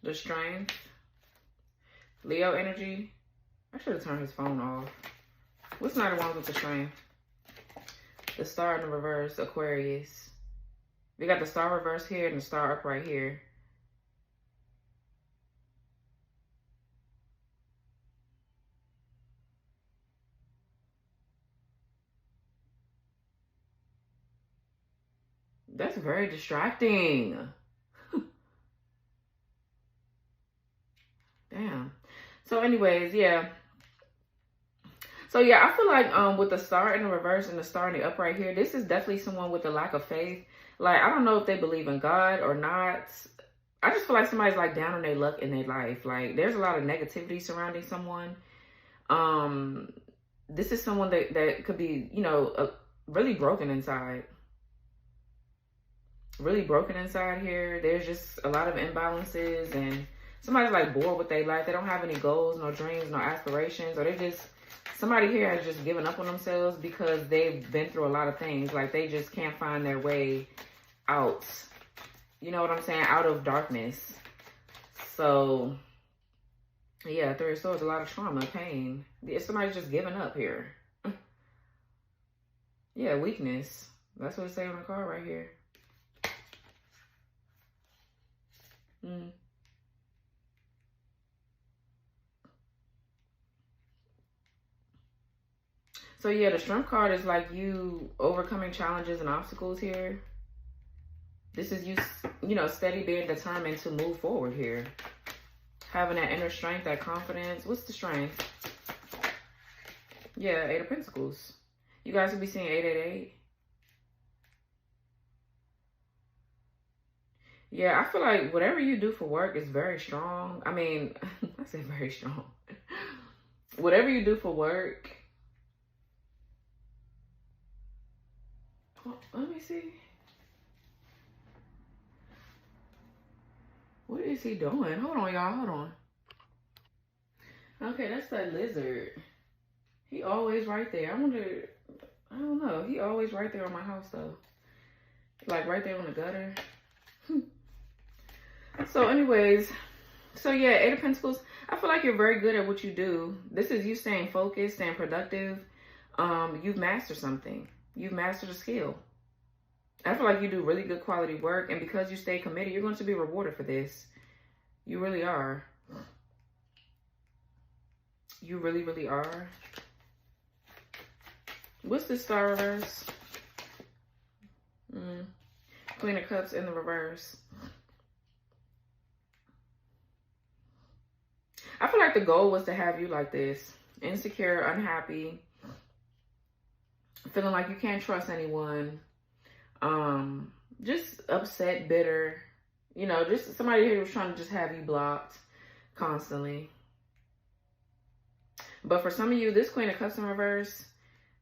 Speaker 1: The Strength. Leo energy. I should have turned his phone off. What's Knight of Wands with the Strength? The Star in the reverse, Aquarius. We got the Star reverse here and the Star upright here. That's very distracting. Damn. So anyways, yeah. So yeah, I feel like with the Star in the reverse and the Star in the upright here, this is definitely someone with a lack of faith. Like, I don't know if they believe in God or not. I just feel like somebody's like down on their luck in their life. Like, there's a lot of negativity surrounding someone. This is someone that could be, you know, really broken inside. Really broken inside here. There's just a lot of imbalances, and somebody's like bored with their life. They don't have any goals, no dreams, no aspirations, or they just, somebody here has just given up on themselves because they've been through a lot of things. Like, they just can't find their way out. You know what I'm saying? Out of darkness. So, yeah, Three of Swords, a lot of trauma, pain. Somebody's just giving up here. Yeah, weakness. That's what it says on the card right here. So yeah, the Strength card is like you overcoming challenges and obstacles here. This is you, you know, steady being determined to move forward here. Having that inner strength, that confidence. What's the Strength? Yeah, Eight of Pentacles. You guys will be seeing 888. Yeah, I feel like whatever you do for work is very strong. I mean, I say very strong. Whatever you do for work. Oh, let me see. What is he doing? Hold on, y'all. Hold on. Okay, that's that lizard. He always right there. I wonder, I don't know. He always right there on my house, though. Like, right there on the gutter. So anyways, so yeah, Eight of Pentacles. I feel like you're very good at what you do. This is you staying focused, staying productive. You've mastered something. You've mastered a skill. I feel like you do really good quality work, and because you stay committed, you're going to be rewarded for this. You really are. You really, really are. What's the Star reverse? Queen of Cups in the reverse. I feel like like the goal was to have you like this. Insecure, unhappy, feeling like you can't trust anyone. Just upset, bitter. You know, just somebody who was trying to just have you blocked constantly. But for some of you, this Queen of Cups in reverse,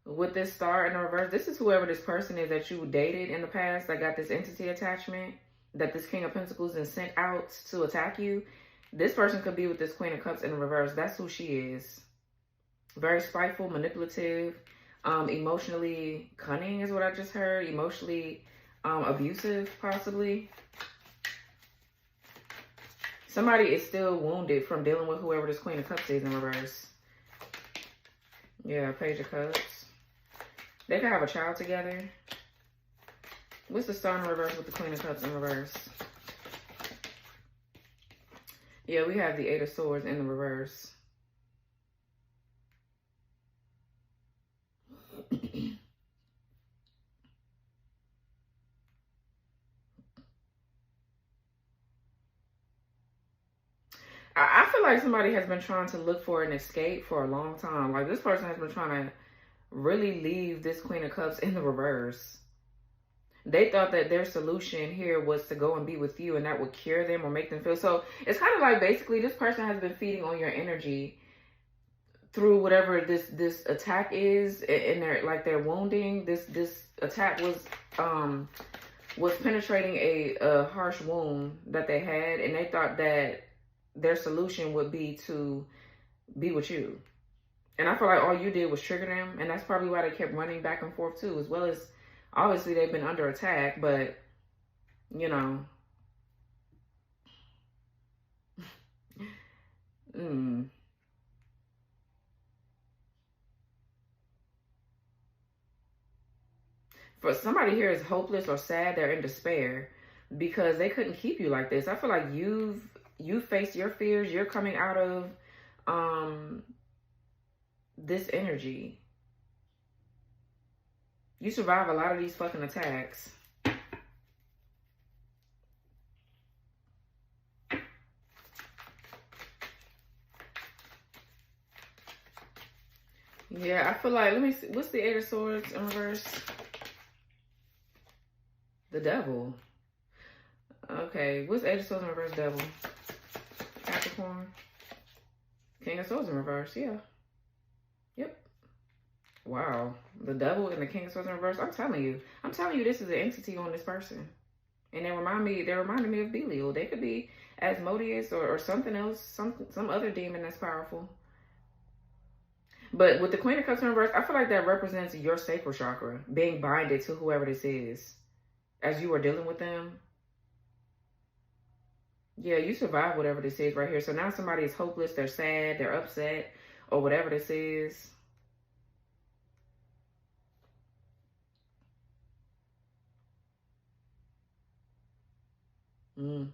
Speaker 1: with this star in the reverse, this is whoever this person is that you dated in the past that got this entity attachment, that this King of Pentacles is sent out to attack you. This person could be with this Queen of Cups in the reverse. That's who she is. Very spiteful, manipulative, emotionally cunning is what I just heard. Emotionally abusive, possibly. Somebody is still wounded from dealing with whoever this Queen of Cups is in reverse. Yeah, Page of Cups. They could have a child together. What's the star in reverse with the Queen of Cups in reverse? Yeah, we have the Eight of Swords in the reverse. I feel like somebody has been trying to look for an escape for a long time. Like, this person has been trying to really leave this Queen of Cups in the reverse. They thought that their solution here was to go and be with you, and that would cure them or make them feel. So it's kind of like, basically, this person has been feeding on your energy through whatever this attack is, and their wounding. This attack was penetrating a harsh wound that they had, and they thought that their solution would be to be with you. And I feel like all you did was trigger them, and that's probably why they kept running back and forth too, as well as obviously they've been under attack, but you know. For somebody here is hopeless or sad, they're in despair because they couldn't keep you like this. I feel like you faced your fears. You're coming out of this energy. You survive a lot of these fucking attacks. Yeah, I feel like, let me see. What's the Eight of Swords in reverse? The Devil. Okay, what's Eight of Swords in reverse? Devil. Capricorn. King of Swords in reverse, yeah. Yep. Wow. The Devil and the King of Swords in reverse. I'm telling you this is an entity on this person. And they reminded me of Belial. They could be Asmodeus or something else, some other demon that's powerful. But with the Queen of Cups in reverse, I feel like that represents your sacral chakra being binded to whoever this is as you are dealing with them. Yeah, you survive whatever this is right here. So now somebody is hopeless, they're sad, they're upset, or whatever this is. You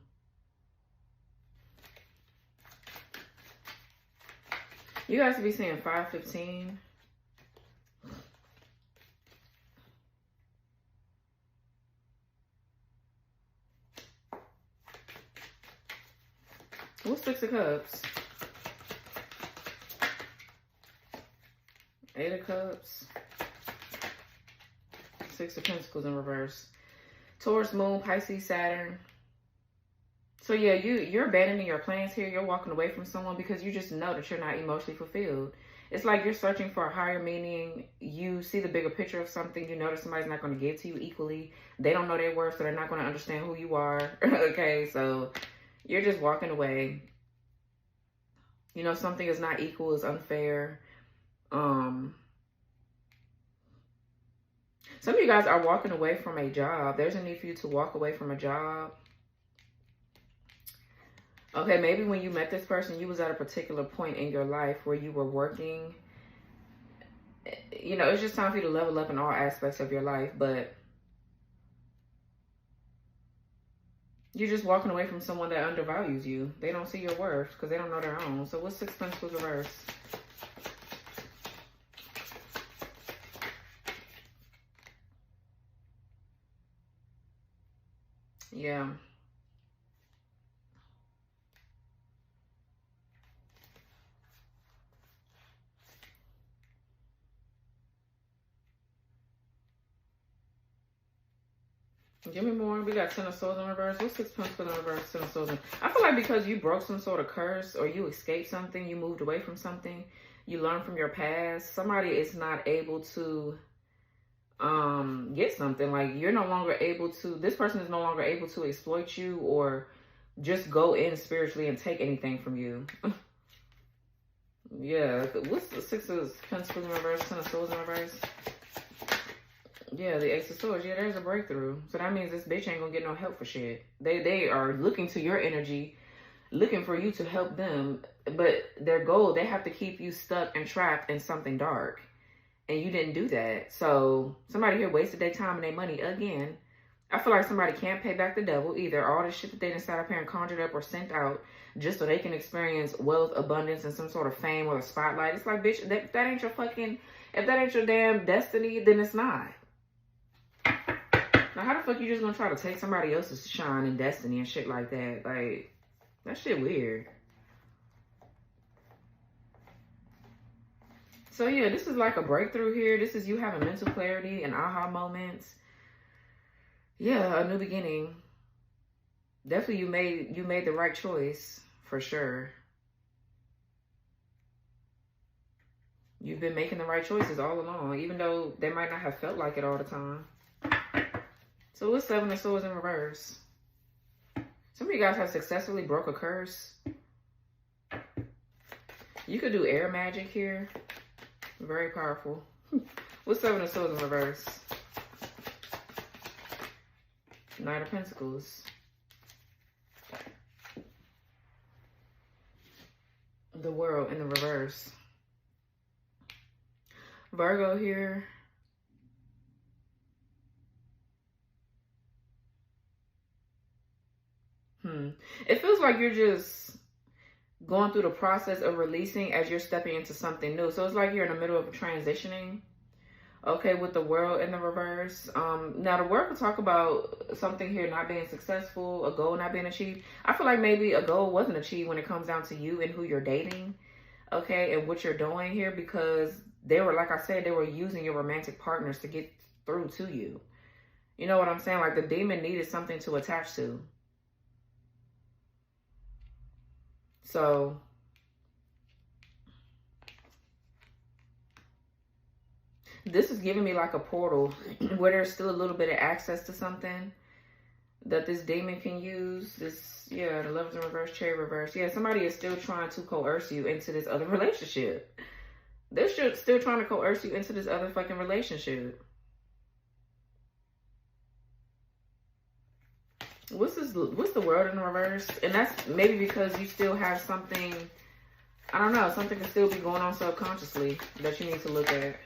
Speaker 1: guys be seeing 515. What's Six of Cups? Eight of Cups. Six of Pentacles in reverse. Taurus, Moon, Pisces, Saturn. So yeah, you're abandoning your plans here. You're walking away from someone because you just know that you're not emotionally fulfilled. It's like you're searching for a higher meaning. You see the bigger picture of something. You know that somebody's not going to give to you equally. They don't know their worth, so they're not going to understand who you are. Okay, so you're just walking away. You know, something is not equal, is unfair. Some of you guys are walking away from a job. There's a need for you to walk away from a job. Okay, maybe when you met this person, you was at a particular point in your life where you were working. You know, it's just time for you to level up in all aspects of your life, but you're just walking away from someone that undervalues you. They don't see your worth because they don't know their own. So what's Six of Pentacles reverse? Yeah. Give me more. We got 10 of Swords in reverse. What's 6 Pentacles in reverse? 10 of Swords in... I feel like because you broke some sort of curse or you escaped something, you moved away from something, you learned from your past, somebody is not able to get something. Like, you're no longer able to... This person is no longer able to exploit you or just go in spiritually and take anything from you. Yeah. What's the 6 of Pentacles in reverse? 10 of Swords in reverse? Yeah, the Ace of Swords. Yeah, there's a breakthrough. So that means this bitch ain't gonna get no help for shit. They are looking to your energy, looking for you to help them. But their goal, they have to keep you stuck and trapped in something dark. And you didn't do that. So somebody here wasted their time and their money again. I feel like somebody can't pay back the devil either. All the shit that they done sat up here and conjured up or sent out just so they can experience wealth, abundance, and some sort of fame or a spotlight. It's like, bitch, if that ain't your fucking... If that ain't your damn destiny, then it's not. Now, how the fuck you just gonna try to take somebody else's shine and destiny and shit like that? Like, that shit weird. So, yeah, this is like a breakthrough here. This is you having mental clarity and aha moments. Yeah, a new beginning. Definitely you made the right choice, for sure. You've been making the right choices all along, even though they might not have felt like it all the time. So what's 7 of Swords in reverse? Some of you guys have successfully broke a curse. You could do air magic here. Very powerful. What's 7 of Swords in reverse? Knight of Pentacles. The World in the reverse. Virgo here. It feels like you're just going through the process of releasing as you're stepping into something new. So it's like you're in the middle of transitioning. Okay, with the World in the reverse. Now, the World will talk about something here not being successful, a goal not being achieved. I feel like maybe a goal wasn't achieved when it comes down to you and who you're dating. Okay, and what you're doing here, because they were, like I said, they were using your romantic partners to get through to you. You know what I'm saying? Like, the demon needed something to attach to. So, this is giving me like a portal where there's still a little bit of access to something that this demon can use. This, yeah, the Lovers in reverse, Chariot reverse. Yeah, somebody is still trying to coerce you into this other relationship. They're still trying to coerce you into this other fucking relationship. What's the World in the reverse? And that's maybe because you still have something, I don't know, something can still be going on subconsciously that you need to look at.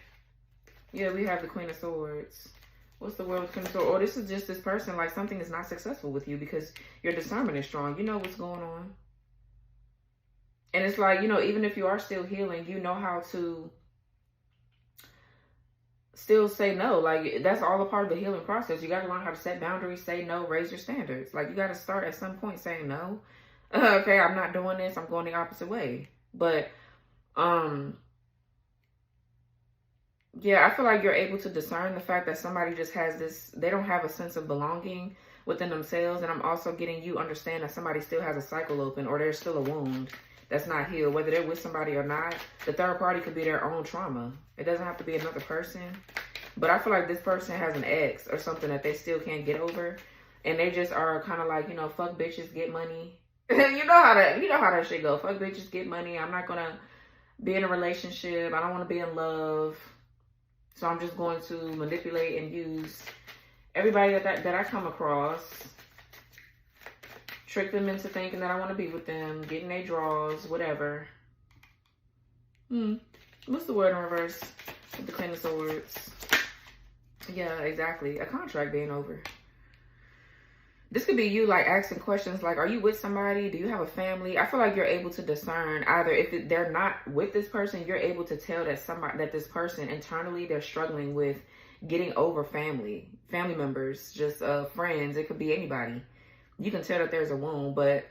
Speaker 1: Yeah, we have the Queen of Swords. What's the World with Queen of Swords? Or this is just this person, like something is not successful with you because your discernment is strong. You know what's going on. And it's like, you know, even if you are still healing, you know how to still say no. Like, that's all a part of the healing process. You got to learn how to set boundaries, say no, raise your standards. Like, you got to start at some point saying no. Okay, I'm not doing this. I'm going the opposite way. But, yeah, I feel like you're able to discern the fact that somebody just has this, they don't have a sense of belonging within themselves. And I'm also getting you understand that somebody still has a cycle open or there's still a wound that's not healed. Whether they're with somebody or not, the third party could be their own trauma. It doesn't have to be another person. But I feel like this person has an ex or something that they still can't get over. And they just are kind of like, you know, fuck bitches, get money. you know how that shit go. Fuck bitches, get money. I'm not going to be in a relationship. I don't want to be in love. So I'm just going to manipulate and use everybody that I come across. Trick them into thinking that I want to be with them. Getting their draws, whatever. What's the word in reverse with the Queen of Swords? Yeah, exactly. A contract being over. This could be you, like, asking questions like, are you with somebody? Do you have a family? I feel like you're able to discern either if they're not with this person, you're able to tell that this person internally, they're struggling with getting over family members, just friends. It could be anybody. You can tell that there's a wound, but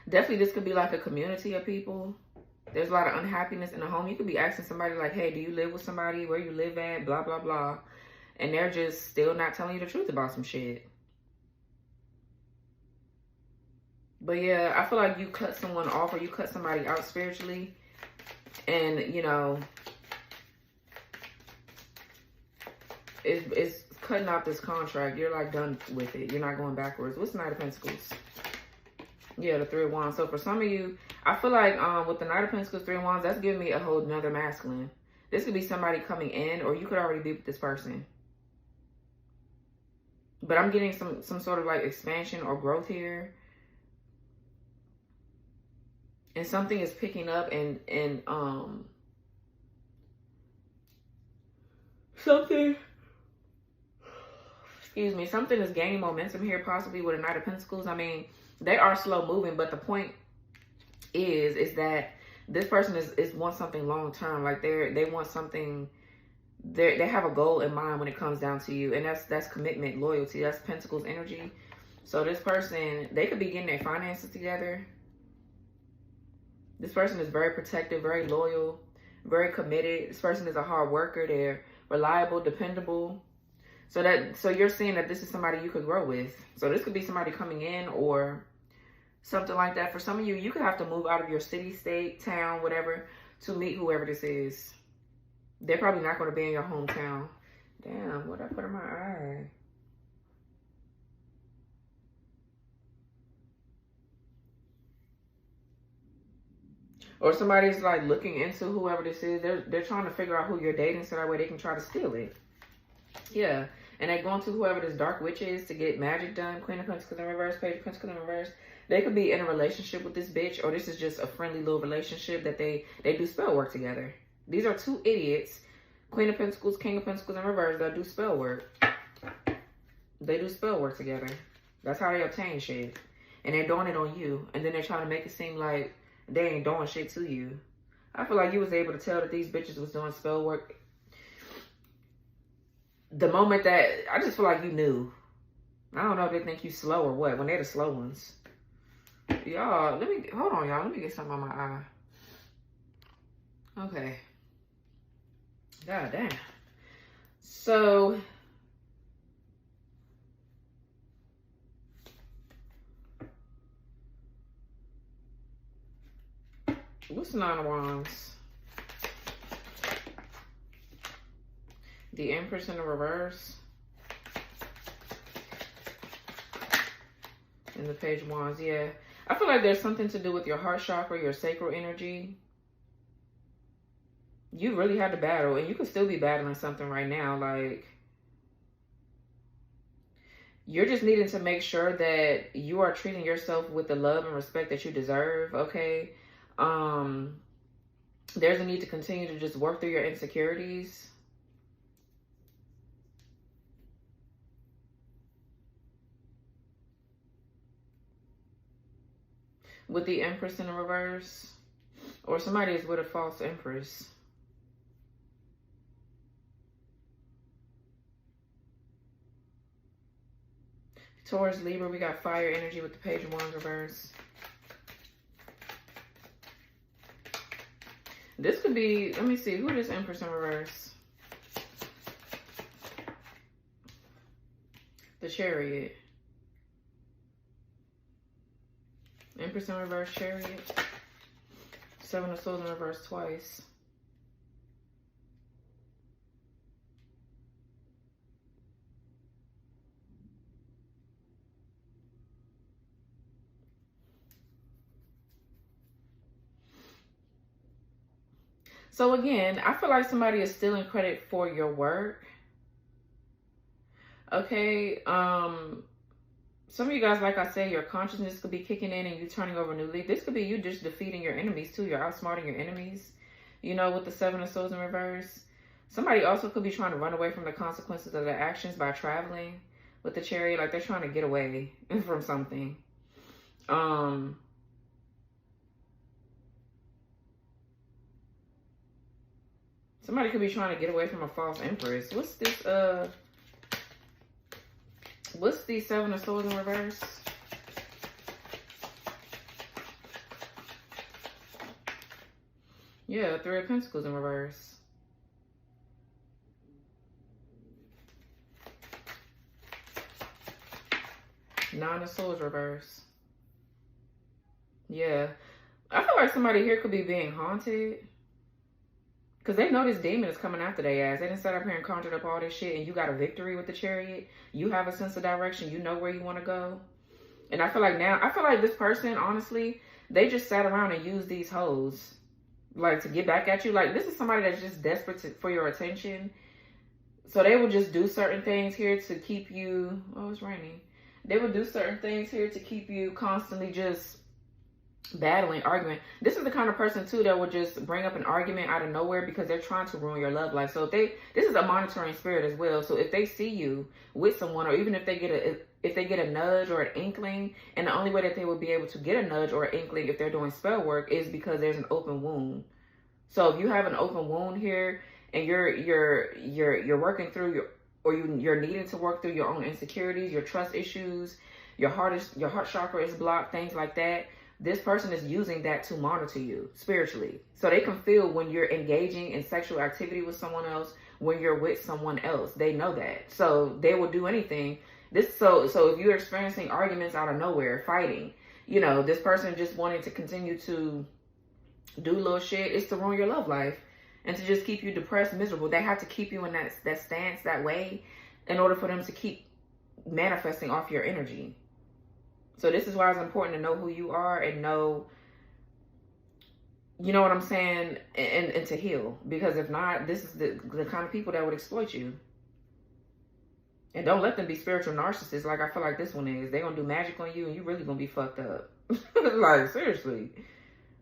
Speaker 1: definitely this could be like a community of people. There's a lot of unhappiness in the home. You could be asking somebody like, hey, do you live with somebody? Where you live at? Blah, blah, blah. and they're just still not telling you the truth about some shit. But yeah, I feel like you cut someone off or you cut somebody out spiritually, and you know, it's cutting out this contract. You're like done with it. You're not going backwards. What's the Knight of Pentacles? Yeah, the Three of Wands. So for some of you, I feel like with the Knight of Pentacles, Three of Wands, that's giving me a whole nother masculine. This could be somebody coming in, or you could already be with this person. But I'm getting some sort of like expansion or growth here. And something is picking up and something, excuse me, something is gaining momentum here, possibly with a Knight of Pentacles. I mean, they are slow moving, but the point is that this person is wants something long term. Like they want something. They have a goal in mind when it comes down to you, and that's commitment, loyalty. That's Pentacles energy. So this person, they could be getting their finances together. This person is very protective, very loyal, very committed. This person is a hard worker. They're reliable, dependable. So you're seeing that this is somebody you could grow with. So this could be somebody coming in or something like that. For some of you, you could have to move out of your city, state, town, whatever, to meet whoever this is. They're probably not going to be in your hometown. Damn, what did I put in my eye? Or somebody's like looking into whoever this is. They're trying to figure out who you're dating so that way they can try to steal it. Yeah. And they're going to whoever this dark witch is to get magic done. Queen of Pentacles in reverse, Page of Pentacles in reverse. They could be in a relationship with this bitch, or this is just a friendly little relationship that they do spell work together. These are two idiots. Queen of Pentacles, King of Pentacles in reverse, that do spell work. They do spell work together. That's how they obtain shit. And they're doing it on you. And then they're trying to make it seem like they ain't doing shit to you. I feel like you was able to tell that these bitches was doing spell work. The moment that, I just feel like you knew. I don't know if they think you slow or what, when they're the slow ones. Y'all, hold on, y'all. Let me get something on my eye. Okay. God damn. So, what's the Nine of Wands? The Empress in the reverse. And the Page of Wands, yeah. I feel like there's something to do with your heart chakra, your sacral energy. You really had to battle, and you could still be battling something right now. Like, you're just needing to make sure that you are treating yourself with the love and respect that you deserve, okay? There's a need to continue to just work through your insecurities. With the Empress in the reverse, or somebody is with a false Empress. Taurus, Libra, we got fire energy with the Page of Wands reverse. This could be, let me see, who is Empress in reverse? The Chariot. Empress in reverse, Chariot. Seven of Swords in reverse twice. So again, I feel like somebody is stealing credit for your work. Okay, some of you guys, like I said, your consciousness could be kicking in and you turning over a new leaf. This could be you just defeating your enemies too. You're outsmarting your enemies, you know, with the Seven of Swords in reverse. Somebody also could be trying to run away from the consequences of their actions by traveling with the Chariot. Like they're trying to get away from something. Somebody could be trying to get away from a false Empress. What's this, what's the Seven of Swords in reverse? Yeah, Three of Pentacles in reverse. Nine of Swords reverse. Yeah. I feel like somebody here could be being haunted. Because they know this demon is coming after their ass. They done sat up here and conjured up all this shit, and you got a victory with the Chariot. You have a sense of direction. You know where you want to go. And I feel like this person, honestly, they just sat around and used these hoes, like, to get back at you. Like, this is somebody that's just desperate for your attention. So they will just do certain things here to keep you... Oh, it's raining. They will do certain things here to keep you constantly just battling, arguing. This is the kind of person too that will just bring up an argument out of nowhere because they're trying to ruin your love life. So this is a monitoring spirit as well. So if they see you with someone, or even if they get a nudge or an inkling, and the only way that they will be able to get a nudge or an inkling if they're doing spell work is because there's an open wound. So if you have an open wound here and you're working through you're needing to work through your own insecurities, your trust issues, your heart chakra is blocked, things like that. This person is using that to monitor you spiritually. So they can feel when you're engaging in sexual activity with someone else, when you're with someone else. They know that. So they will do anything. So if you're experiencing arguments out of nowhere, fighting, this person just wanting to continue to do little shit, is to ruin your love life and to just keep you depressed, miserable. They have to keep you in that stance, that way, in order for them to keep manifesting off your energy. So this is why it's important to know who you are and know, you know what I'm saying, and to heal. Because if not, this is the kind of people that would exploit you. And don't let them be spiritual narcissists like I feel like this one is. They're going to do magic on you and you're really going to be fucked up. Like, seriously.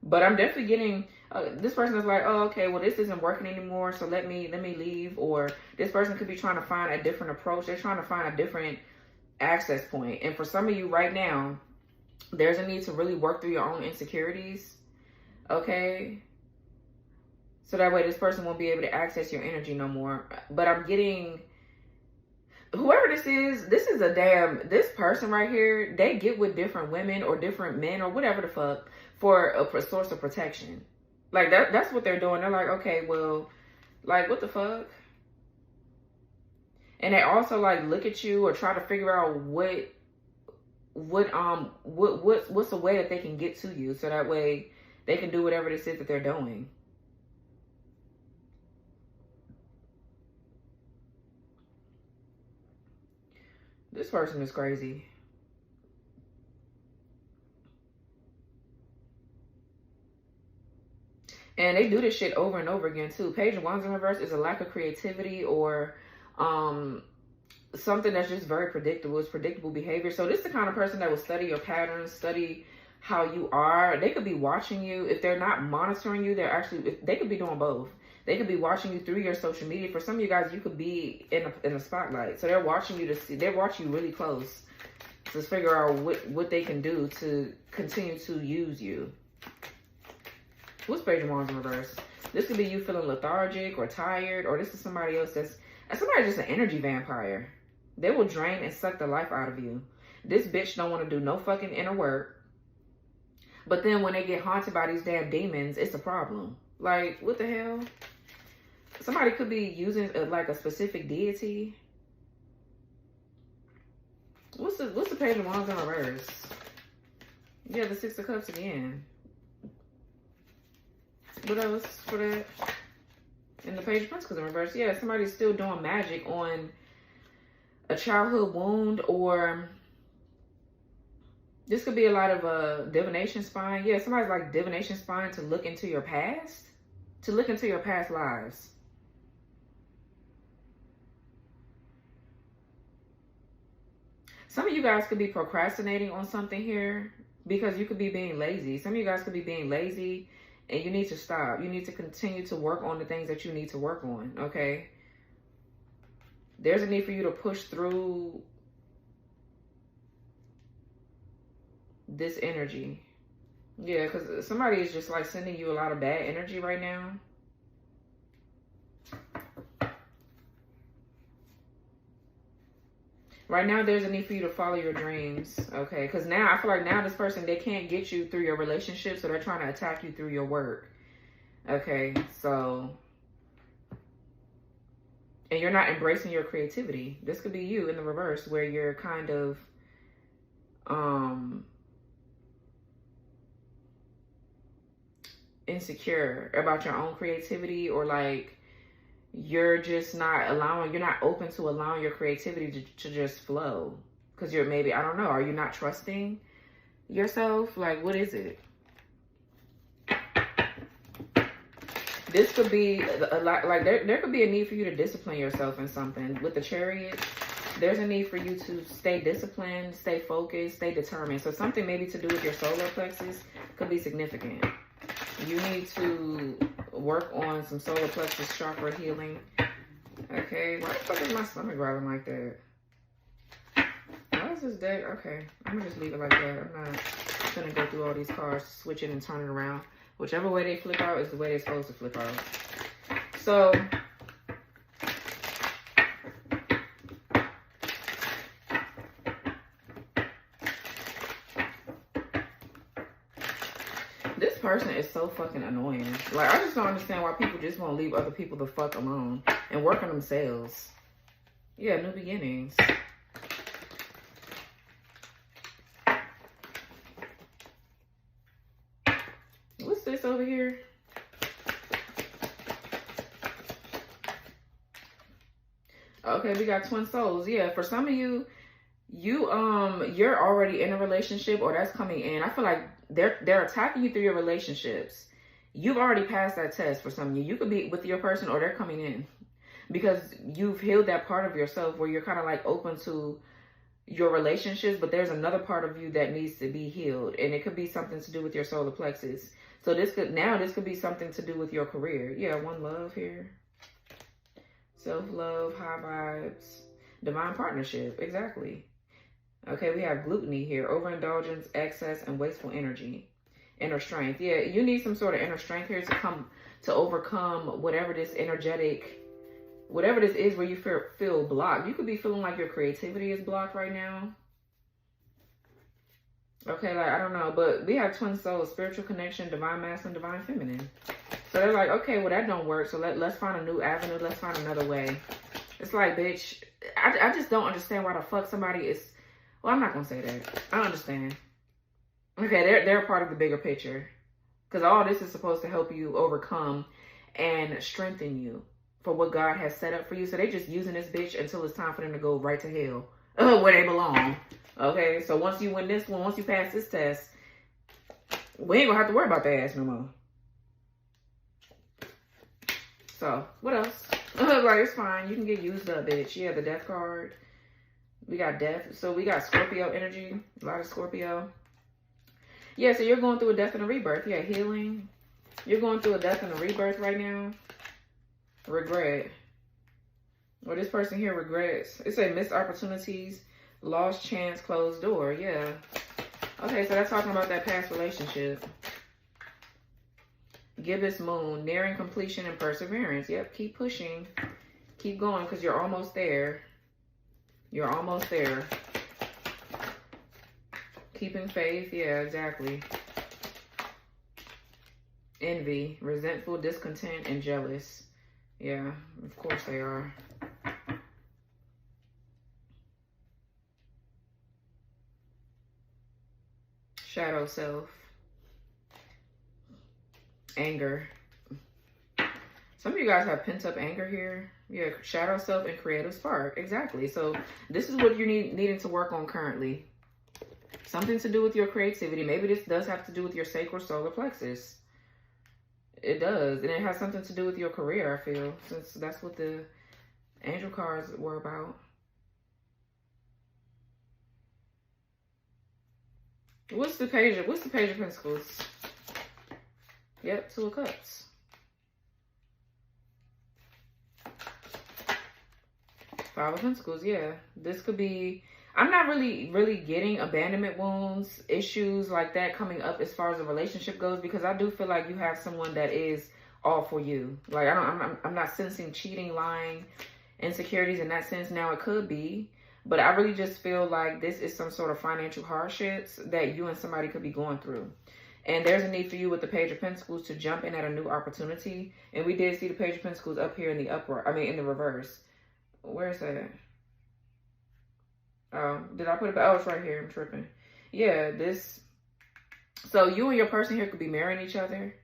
Speaker 1: But I'm definitely getting, this person is like, oh, okay, well, this isn't working anymore, so let me leave. Or this person could be trying to find a different approach. They're trying to find a different access point. And for some of you right now, there's a need to really work through your own insecurities, okay? So that way this person won't be able to access your energy no more. But I'm getting, whoever this is this person right here, they get with different women or different men or whatever the fuck for a source of protection. Like, that's what they're doing. They're like, okay, well, like, what the fuck? And they also like look at you or try to figure out what's a way that they can get to you, so that way they can do whatever it is that they're doing. This person is crazy. And they do this shit over and over again too. Page of Wands in reverse is a lack of creativity or something that's just very predictable. It's predictable behavior. So this is the kind of person that will study your patterns, study how you are. They could be watching you. If they're not monitoring you, they could be doing both. They could be watching you through your social media. For some of you guys, you could be in a spotlight. So they're watching you they're watching you really close to figure out what they can do to continue to use you. What's Page of Wands in reverse? This could be you feeling lethargic or tired, or this is somebody else that's just an energy vampire. They will drain and suck the life out of you. This bitch don't want to do no fucking inner work. But then when they get haunted by these damn demons, it's a problem. Like, what the hell? Somebody could be using like a specific deity. What's the Page of Wands in reverse? Yeah, the Six of Cups again. What else for that? And the Page of Pentacles in reverse. Yeah, somebody's still doing magic on a childhood wound, or this could be a lot of divination spying. Yeah, somebody's like divination spying to look into your past. To look into your past lives. Some of you guys could be procrastinating on something here because you could be being lazy. Some of you guys could be being lazy. And you need to stop. You need to continue to work on the things that you need to work on, okay? There's a need for you to push through this energy. Yeah, because somebody is just like sending you a lot of bad energy right now. Right now, there's a need for you to follow your dreams, okay? Because now, I feel like now this person, they can't get you through your relationship, so they're trying to attack you through your work, okay? So, and you're not embracing your creativity. This could be you in the reverse, where you're kind of insecure about your own creativity, or like you're just not allowing, you're not open to allowing your creativity to just flow. Because you're maybe, I don't know, are you not trusting yourself? Like, what is it? This could be a lot, like there could be a need for you to discipline yourself in something. With the Chariot, there's a need for you to stay disciplined, stay focused, stay determined. So something maybe to do with your solar plexus could be significant. You need to work on some solar plexus chakra healing. Okay, why the fuck is my stomach growling like that? Why is this deck? Okay, I'm gonna just leave it like that. I'm not gonna go through all these cards, switch it and turn it around. Whichever way they flip out is the way they're supposed to flip out. So, this person is so fucking annoying. Like, I just don't understand why people just won't leave other people the fuck alone and work on themselves. Yeah, new beginnings. What's this over here? Okay, we got twin souls. Yeah, for some of you, you're already in a relationship, or that's coming in. I feel like they're attacking you through your relationships. You've already passed that test for some of you. You could be with your person, or they're coming in because you've healed that part of yourself where you're kind of like open to your relationships, but there's another part of you that needs to be healed, and it could be something to do with your solar plexus. So this could be something to do with your career. Yeah, one love here. Self-love, high vibes, divine partnership. Exactly. Okay, we have gluttony here. Overindulgence, excess, and wasteful energy. Inner strength. Yeah, you need some sort of inner strength here to overcome whatever this energetic, whatever this is where you feel blocked. You could be feeling like your creativity is blocked right now. Okay, like, I don't know, but we have twin souls, spiritual connection, divine masculine, divine feminine. So they're like, okay, well, that don't work. So let's find a new avenue. Let's find another way. It's like, bitch, I just don't understand why the fuck somebody is, well, I'm not going to say that. I understand. Okay, they're a part of the bigger picture. Because all this is supposed to help you overcome and strengthen you for what God has set up for you. So they just using this bitch until it's time for them to go right to hell. Where they belong. Okay, so once you win this one, once you pass this test, we ain't gonna have to worry about the ass no more. So, what else? Like, it's fine. You can get used up, bitch. Yeah, the death card. We got death. So, we got Scorpio energy. A lot of Scorpio. Yeah, so you're going through a death and a rebirth. Yeah, healing. You're going through a death and a rebirth right now. Regret. Well, this person here regrets. It said missed opportunities, lost chance, closed door. Yeah. Okay, so that's talking about that past relationship. Gibbous moon, nearing completion and perseverance. Yep, keep pushing. Keep going because you're almost there. You're almost there. Keeping faith. Yeah, exactly. Envy, resentful, discontent, and jealous. Yeah, of course they are. Shadow self. Anger. Some of you guys have pent up anger here. Yeah, shadow self and creative spark. Exactly. So this is what you're needing to work on currently. Something to do with your creativity. Maybe this does have to do with your sacral solar plexus. It does. And it has something to do with your career, I feel. Since that's what the angel cards were about. What's the page of Pentacles? Yep, Two of Cups. Five of Pentacles, yeah. This could be, I'm not really getting abandonment wounds, issues like that coming up as far as a relationship goes, because I do feel like you have someone that is all for you. Like, I'm not sensing cheating, lying, insecurities in that sense. Now it could be, but I really just feel like this is some sort of financial hardships that you and somebody could be going through. And there's a need for you with the Page of Pentacles to jump in at a new opportunity. And we did see the Page of Pentacles up here in the in the reverse. Where is that? Oh, did I put it back? Oh, it's right here. I'm tripping. Yeah, this. So you and your person here could be marrying each other.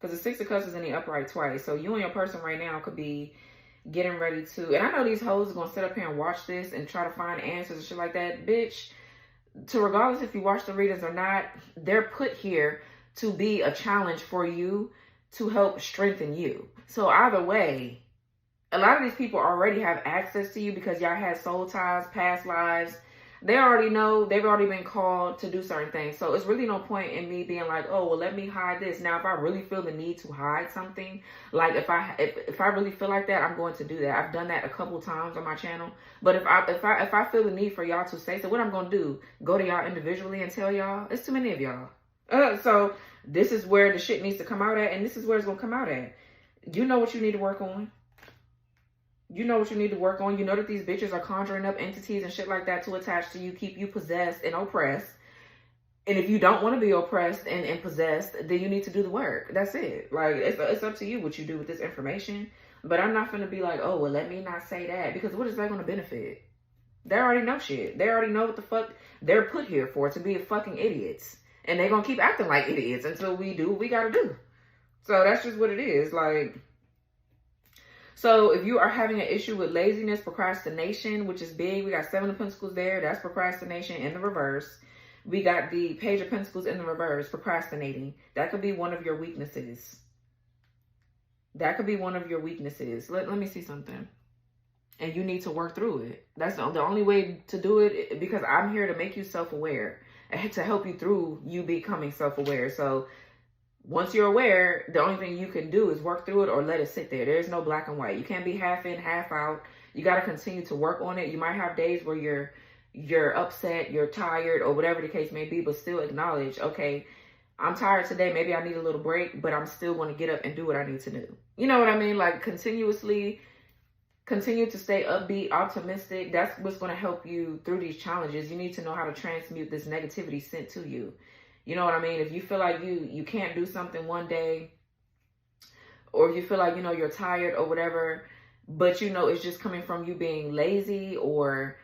Speaker 1: Because the Six of Cups is in the upright twice. So you and your person right now could be getting ready to. And I know these hoes are going to sit up here and watch this and try to find answers and shit like that. Bitch, to regardless if you watch the readings or not, they're put here to be a challenge for you to help strengthen you. So either way, a lot of these people already have access to you because y'all had soul ties, past lives. They already know, they've already been called to do certain things. So it's really no point in me being like, oh, well, let me hide this. Now, if I really feel the need to hide something, like if I really feel like that, I'm going to do that. I've done that a couple times on my channel. But if I feel the need for y'all to say, so what I'm going to do, go to y'all individually and tell y'all, it's too many of y'all. So this is where the shit needs to come out at, and this is where it's going to come out at. You know what you need to work on. You know what you need to work on. You know that these bitches are conjuring up entities and shit like that to attach to you, keep you possessed and oppressed. And if you don't want to be oppressed and possessed, then you need to do the work. That's it. Like, it's up to you what you do with this information. But I'm not going to be like, oh, well, let me not say that. Because what is that going to benefit? They already know shit. They already know what the fuck they're put here for, to be fucking idiots. And they're going to keep acting like idiots until we do what we got to do. So that's just what it is. Like... So if you are having an issue with laziness, procrastination, which is big, we got Seven of Pentacles there. That's procrastination in the reverse. We got the Page of Pentacles in the reverse, procrastinating. That could be one of your weaknesses. That could be one of your weaknesses. Let me see something. And you need to work through it. That's the only way to do it, because I'm here to make you self-aware and to help you through you becoming self-aware. So once you're aware, the only thing you can do is work through it or let it sit there. There's no black and white. You can't be half in, half out. You got to continue to work on it. You might have days where you're upset, you're tired, or whatever the case may be, but still acknowledge, okay, I'm tired today. Maybe I need a little break, but I'm still going to get up and do what I need to do. You know what I mean? Like, continuously continue to stay upbeat, optimistic. That's what's going to help you through these challenges. You need to know how to transmute this negativity sent to you. You know what I mean? If you feel like you can't do something one day, or if you feel like, you know, you're tired or whatever, but you know it's just coming from you being lazy, or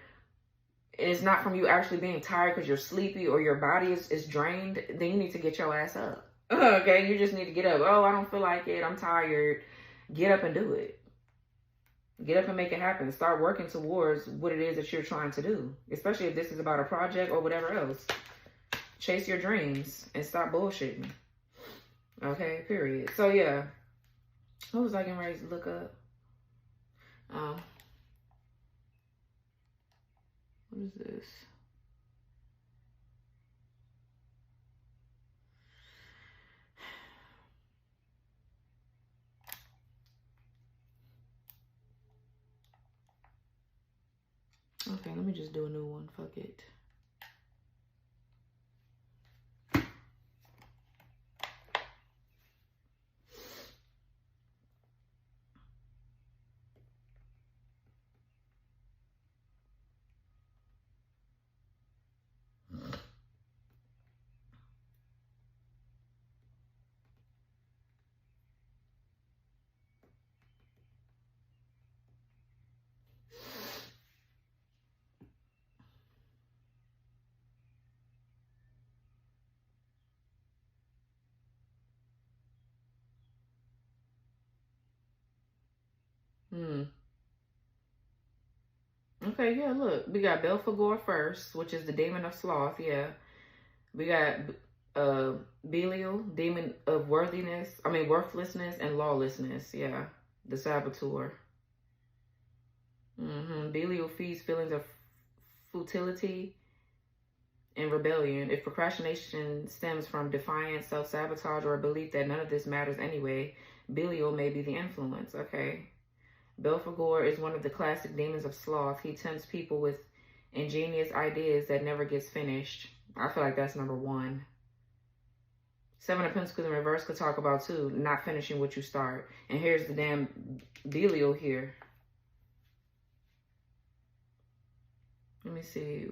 Speaker 1: it's not from you actually being tired because you're sleepy or your body is drained, then you need to get your ass up. Okay? You just need to get up. Oh, I don't feel like it. I'm tired. Get up and do it. Get up and make it happen. Start working towards what it is that you're trying to do, especially if this is about a project or whatever else. Chase your dreams and stop bullshitting. Okay, period. So, yeah. What was I getting ready to look up? What is this? Okay, let me just do a new one. Fuck it. Okay, yeah, look. We got Belphegor first, which is the demon of sloth, yeah. We got Belial, demon of worthlessness and lawlessness, yeah. The saboteur. Belial feeds feelings of futility and rebellion. If procrastination stems from defiance, self-sabotage, or a belief that none of this matters anyway, Belial may be the influence, okay. Belphegor is one of the classic demons of sloth. He tempts people with ingenious ideas that never gets finished. I feel like that's number one. Seven of Pentacles in reverse could talk about, too, not finishing what you start. And here's the damn Belial here. Let me see.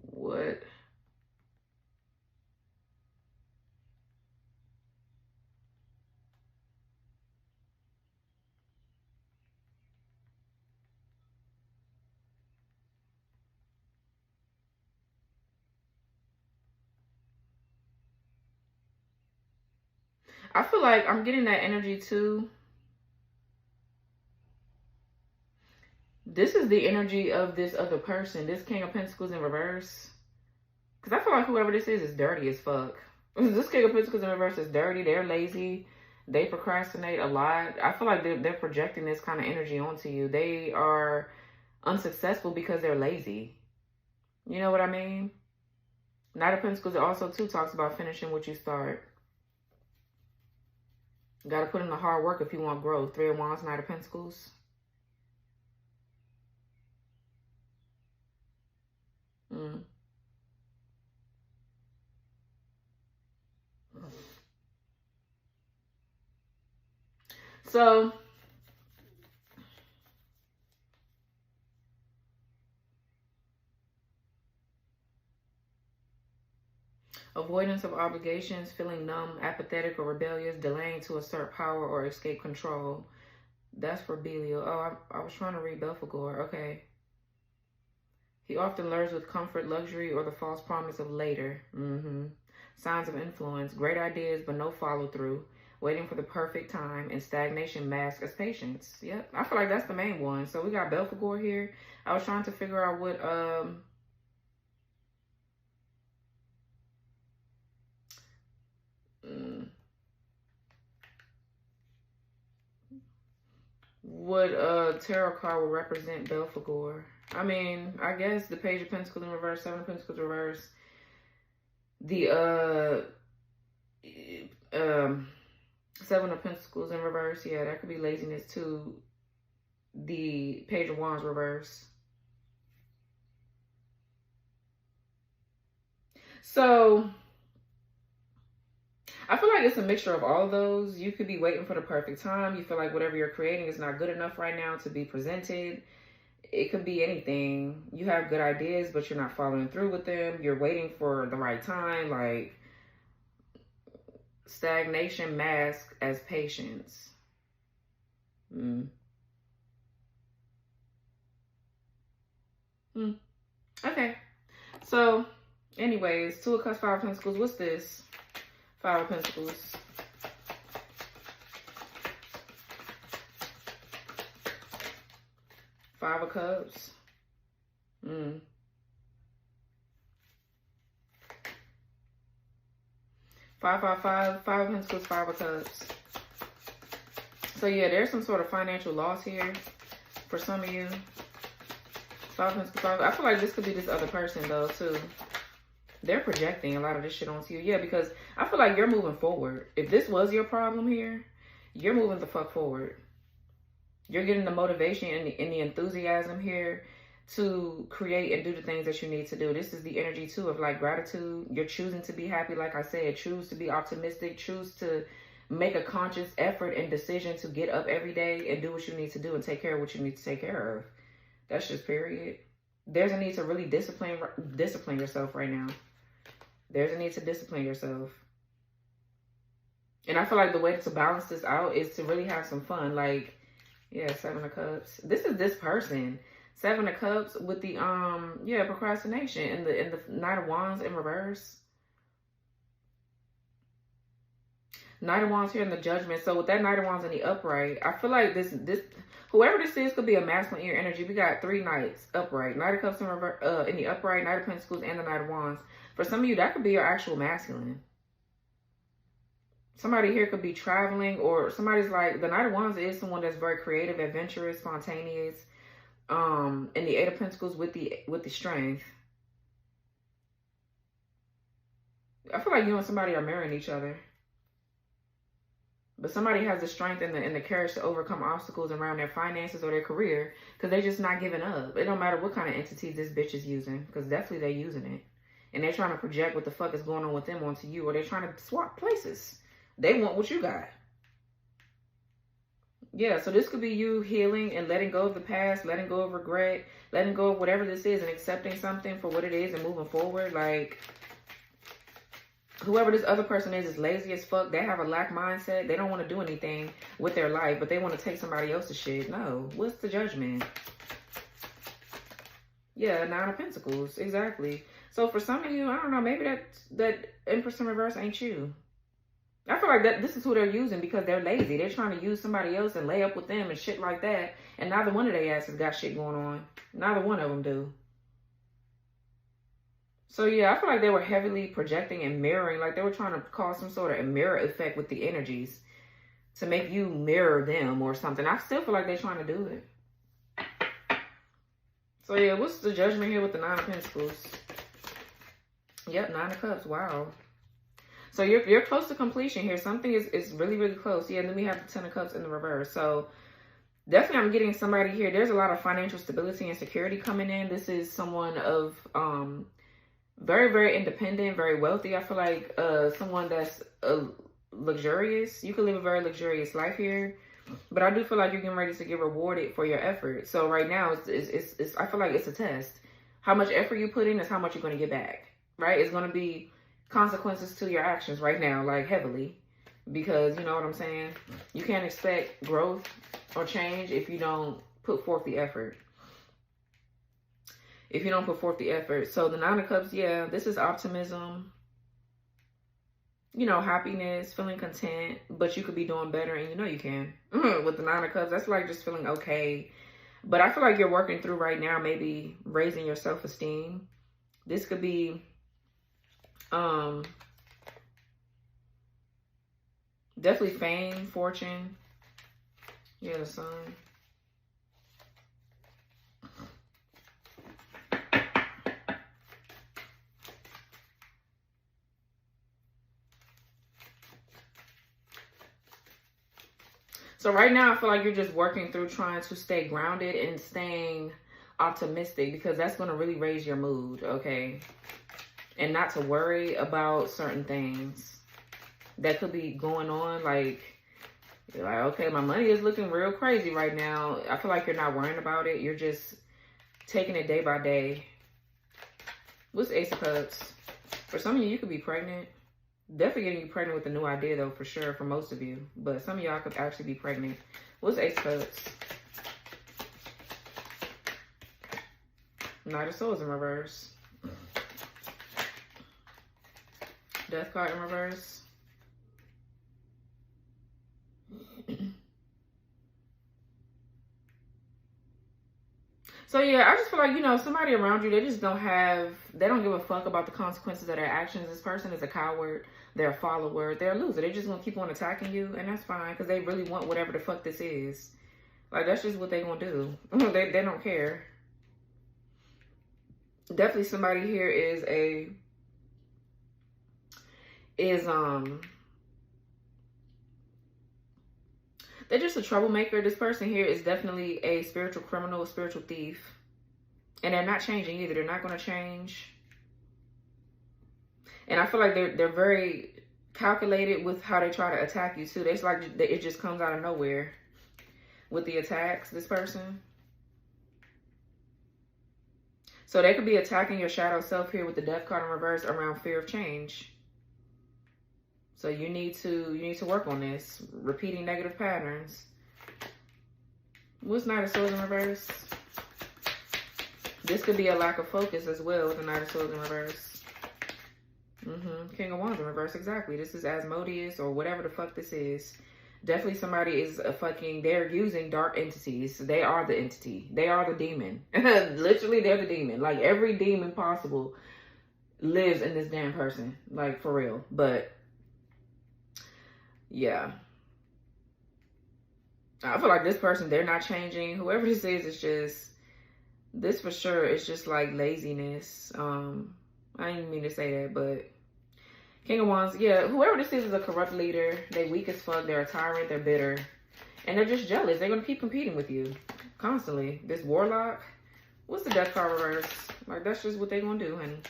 Speaker 1: What? I feel like I'm getting that energy too. This is the energy of this other person. This King of Pentacles in reverse. Because I feel like whoever this is dirty as fuck. This King of Pentacles in reverse is dirty. They're lazy. They procrastinate a lot. I feel like they're projecting this kind of energy onto you. They are unsuccessful because they're lazy. You know what I mean? Knight of Pentacles also too talks about finishing what you start. You got to put in the hard work if you want growth. Three of Wands, Knight of Pentacles. So, avoidance of obligations, feeling numb, apathetic, or rebellious, delaying to assert power or escape control. That's for Belial. Oh, I was trying to read Belphegor. Okay. He often lures with comfort, luxury, or the false promise of later. Signs of influence, great ideas, but no follow through. Waiting for the perfect time, and stagnation masked as patience. Yep, I feel like that's the main one. So we got Belphegor here. I was trying to figure out what tarot card will represent Belphegor. I mean, I guess the Page of Pentacles in reverse, Seven of Pentacles reverse, the Seven of Pentacles in reverse. Yeah, that could be laziness too. The Page of Wands reverse. So I feel like it's a mixture of all of those. You could be waiting for the perfect time. You feel like whatever you're creating is not good enough right now to be presented. It could be anything. You have good ideas, but you're not following through with them. You're waiting for the right time. Like, stagnation masked as patience. Okay. So, anyways, Two of Cups, Five of Pentacles. What's this? Five of Pentacles. Five of Cups. Five of Pentacles, Five of Cups. So yeah, there's some sort of financial loss here for some of you. Five of Pentacles, I feel like this could be this other person though too. They're projecting a lot of this shit onto you. Yeah, because I feel like you're moving forward. If this was your problem here, you're moving the fuck forward. You're getting the motivation and the enthusiasm here to create and do the things that you need to do. This is the energy too of like gratitude. You're choosing to be happy, like I said. Choose to be optimistic. Choose to make a conscious effort and decision to get up every day and do what you need to do and take care of what you need to take care of. That's just period. There's a need to really discipline yourself right now. There's a need to discipline yourself. And I feel like the way to balance this out is to really have some fun. Like, yeah, Seven of Cups. This is this person. Seven of Cups with the procrastination and the Knight of Wands in reverse. Knight of Wands here in the Judgment. So with that Knight of Wands in the upright, I feel like this whoever this is could be a masculine ear energy. We got three Knights upright. Knight of Cups in reverse, in the upright, Knight of Pentacles, and the Knight of Wands. For some of you, that could be your actual masculine. Somebody here could be traveling, or somebody's like, the Knight of Wands is someone that's very creative, adventurous, spontaneous. And the Eight of Pentacles with the strength. I feel like you and somebody are marrying each other. But somebody has the strength and the courage to overcome obstacles around their finances or their career, because they're just not giving up. It don't matter what kind of entity this bitch is using, because definitely they're using it. And they're trying to project what the fuck is going on with them onto you, or they're trying to swap places. They want what you got. Yeah, so this could be you healing and letting go of the past, letting go of regret, letting go of whatever this is and accepting something for what it is and moving forward. Like, whoever this other person is lazy as fuck. They have a lack mindset. They don't want to do anything with their life, but they want to take somebody else's shit. No. What's the judgment? Yeah, Nine of Pentacles. Exactly. So for some of you, I don't know, maybe that Empress in reverse ain't you. I feel like that this is who they're using because they're lazy. They're trying to use somebody else and lay up with them and shit like that. And neither one of their asses got shit going on. Neither one of them do. So yeah, I feel like they were heavily projecting and mirroring. Like they were trying to cause some sort of a mirror effect with the energies to make you mirror them or something. I still feel like they're trying to do it. So yeah, what's the judgment here with the 9 of Pentacles? Yep, 9 of Cups. Wow. So you're close to completion here. Something is really, really close. Yeah, and then we have the 10 of Cups in the reverse. So definitely I'm getting somebody here. There's a lot of financial stability and security coming in. This is someone of very, very independent, very wealthy. I feel like someone that's luxurious. You can live a very luxurious life here. But I do feel like you're getting ready to get rewarded for your effort. So right now, it's I feel like it's a test. How much effort you put in is how much you're going to get back, right? It's going to be consequences to your actions right now, like heavily. Because, you know what I'm saying? You can't expect growth or change if you don't put forth the effort. If you don't put forth the effort. So the 9 of Cups, yeah, this is optimism. You know, happiness, feeling content, but you could be doing better and you know you can. With the 9 of Cups, that's like just feeling okay. But I feel like you're working through right now, maybe raising your self-esteem. This could be definitely fame, fortune. Yeah, the Sun. So right now, I feel like you're just working through trying to stay grounded and staying optimistic because that's going to really raise your mood, okay? And not to worry about certain things that could be going on. Like, you're like, okay, my money is looking real crazy right now. I feel like you're not worrying about it. You're just taking it day by day. What's Ace of Cups? For some of you, you could be pregnant. Definitely getting you pregnant with a new idea, though, for sure, for most of you. But some of y'all could actually be pregnant. What's Ace of Cups? Knight of Swords in reverse. Death card in reverse. So yeah, I just feel like, you know, somebody around you, they don't give a fuck about the consequences of their actions. This person is a coward. They're a follower. They're a loser. They're just going to keep on attacking you. And that's fine because they really want whatever the fuck this is. Like, that's just what they're going to do. They don't care. Definitely somebody here they're just a troublemaker. This person here is definitely a spiritual criminal, a spiritual thief. And they're not changing either. They're not going to change. And I feel like they're very calculated with how they try to attack you too. It's like it just comes out of nowhere with the attacks, this person. So they could be attacking your shadow self here with the Death card in reverse around fear of change. So you need to work on this. Repeating negative patterns. What's Knight of Swords in reverse? This could be a lack of focus as well with the Knight of Swords in reverse. King of Wands in reverse, exactly. This is Asmodeus or whatever the fuck this is. Definitely somebody is they're using dark entities. They are the entity. They are the demon. Literally, they're the demon. Like, every demon possible lives in this damn person. Like, for real. But yeah, I feel like this person, they're not changing. Whoever this is just, this for sure is just like laziness. I didn't mean to say that, but King of Wands, yeah, whoever this is a corrupt leader. They weak as fuck. They're a tyrant. They're bitter. And they're just jealous. They're going to keep competing with you constantly. This Warlock, what's the Death card reverse? Like, that's just what they're going to do. And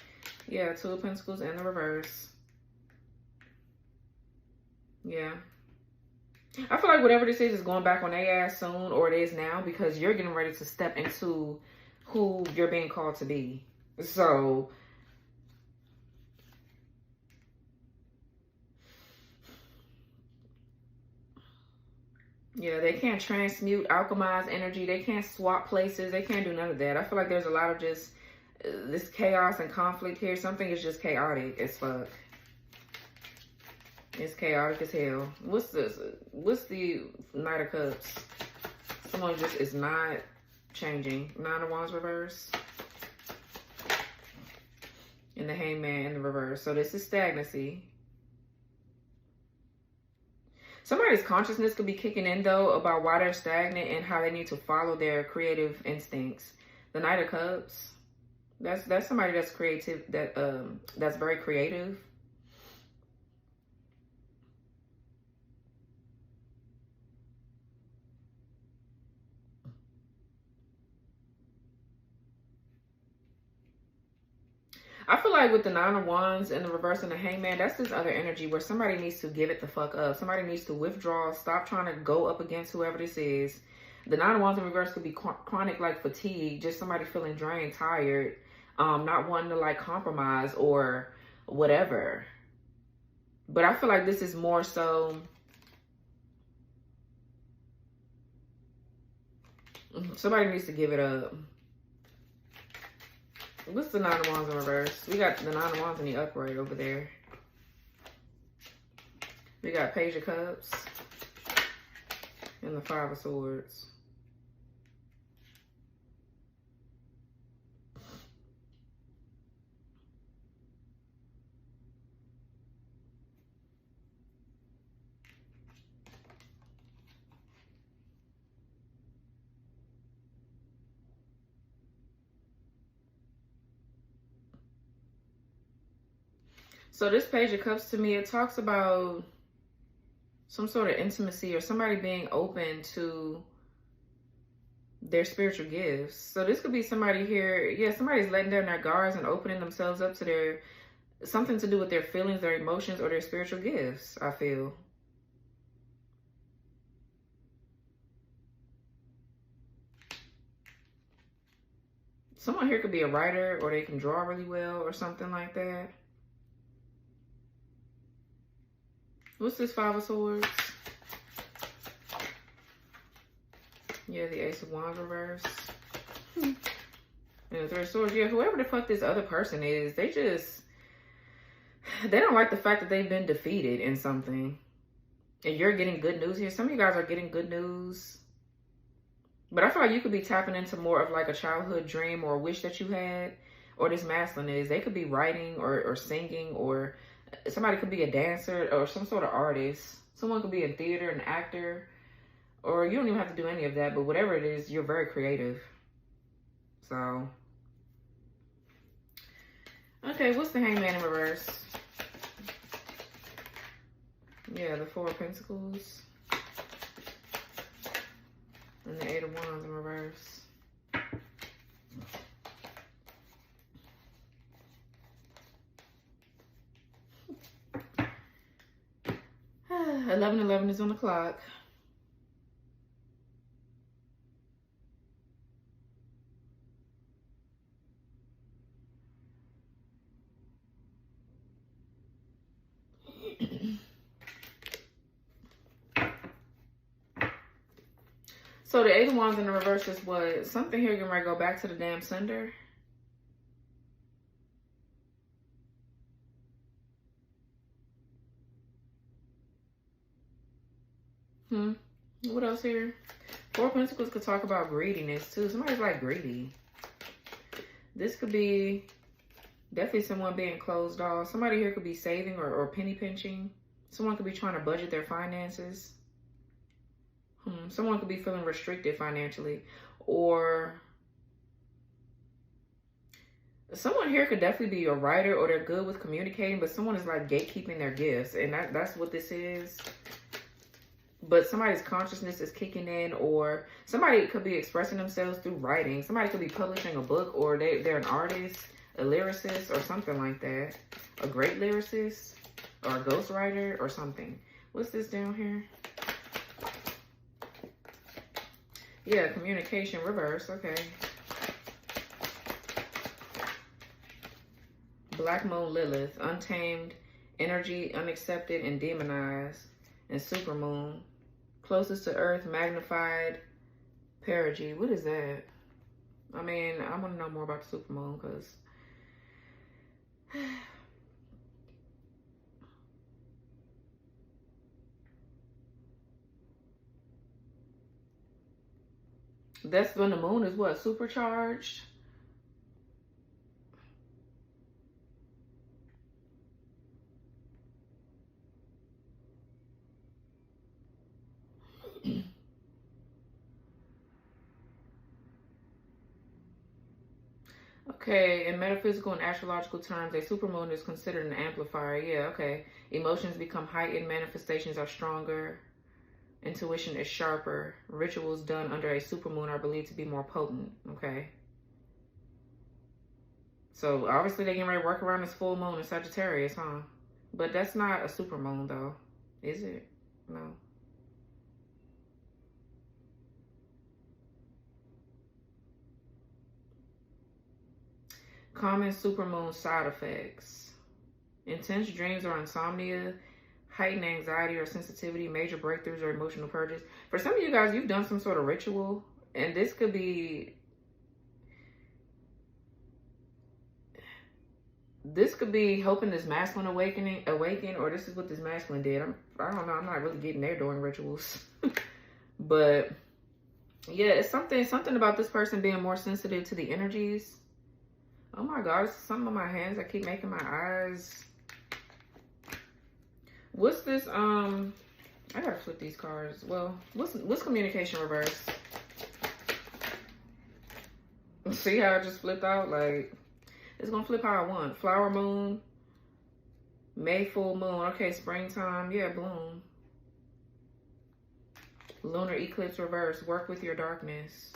Speaker 1: yeah, Two of Pentacles in the reverse. Yeah. I feel like whatever this is going back on their ass soon, or it is now, because you're getting ready to step into who you're being called to be. So yeah, they can't transmute, alchemize energy. They can't swap places. They can't do none of that. I feel like there's a lot of just this chaos and conflict here. Something is just chaotic as fuck. It's chaotic as hell. What's this? What's the Knight of Cups? Someone just is not changing. Nine of Wands reverse. And the Hangman in the reverse. So this is stagnancy. Somebody's consciousness could be kicking in, though, about why they're stagnant and how they need to follow their creative instincts. The Knight of Cups. That's somebody that's creative, that's very creative. I feel like with the Nine of Wands and the reverse and the Hangman, that's this other energy where somebody needs to give it the fuck up. Somebody needs to withdraw, stop trying to go up against whoever this is. The Nine of Wands in reverse could be chronic, like fatigue, just somebody feeling drained, tired, not wanting to like compromise or whatever. But I feel like this is more so somebody needs to give it up. What's the Nine of Wands in reverse? We got the Nine of Wands in the upright over there. We got Page of Cups and the Five of Swords. So this Page of Cups, to me, it talks about some sort of intimacy or somebody being open to their spiritual gifts. So this could be somebody here. Yeah, somebody's letting down their guards and opening themselves up to their, something to do with their feelings, their emotions, or their spiritual gifts, I feel. Someone here could be a writer, or they can draw really well or something like that. What's this Five of Swords? Yeah, the Ace of Wands reverse. And the Three of Swords. Yeah, whoever the fuck this other person is, they don't like the fact that they've been defeated in something. And you're getting good news here. Some of you guys are getting good news. But I feel like you could be tapping into more of like a childhood dream or a wish that you had. Or this masculine is. They could be writing or singing, or somebody could be a dancer or some sort of artist. Someone could be a theater, an actor. Or you don't even have to do any of that. But whatever it is, you're very creative. So. Okay, what's the Hangman in reverse? Yeah, the Four of Pentacles. And the Eight of Wands in reverse. 11:11 is on the clock. So the Eight of Wands in the reverse is what? Something here going to go back to the damn sender. What else here? Four of Pentacles could talk about greediness too. Somebody's like greedy. This could be definitely someone being closed off. Somebody here could be saving or penny pinching. Someone could be trying to budget their finances. Someone could be feeling restricted financially. Or someone here could definitely be a writer, or they're good with communicating, but someone is like gatekeeping their gifts. And that's what this is. But somebody's consciousness is kicking in, or somebody could be expressing themselves through writing. Somebody could be publishing a book, or they're an artist, a lyricist, or something like that. A great lyricist, or a ghostwriter, or something. What's this down here? Yeah, communication reverse. Okay. Black Moon Lilith, untamed energy, unaccepted and demonized. And super moon, closest to earth, magnified perigee. What is that? I mean, I want to know more about the super moon, because That's when the moon is what? Supercharged? Okay, in metaphysical and astrological terms, a supermoon is considered an amplifier. Yeah, okay. Emotions become heightened, manifestations are stronger, intuition is sharper. Rituals done under a supermoon are believed to be more potent. Okay. So obviously they're getting ready to work around this full moon in Sagittarius, huh? But that's not a supermoon though, is it? No. Common supermoon side effects: intense dreams or insomnia, heightened anxiety or sensitivity, major breakthroughs or emotional purges. For some of you guys, you've done some sort of ritual, and this could be helping this masculine awaken, or this is what this masculine did. I don't know. I'm not really getting there doing rituals, but yeah, it's something about this person being more sensitive to the energies. Oh my God, it's something on my hands. I keep making my eyes. What's this? I gotta flip these cards. Well, what's communication reverse? See how I just flipped out? Like, it's gonna flip how I want. Flower moon, May full moon. Okay, springtime. Yeah, bloom. Lunar eclipse reverse. Work with your darkness.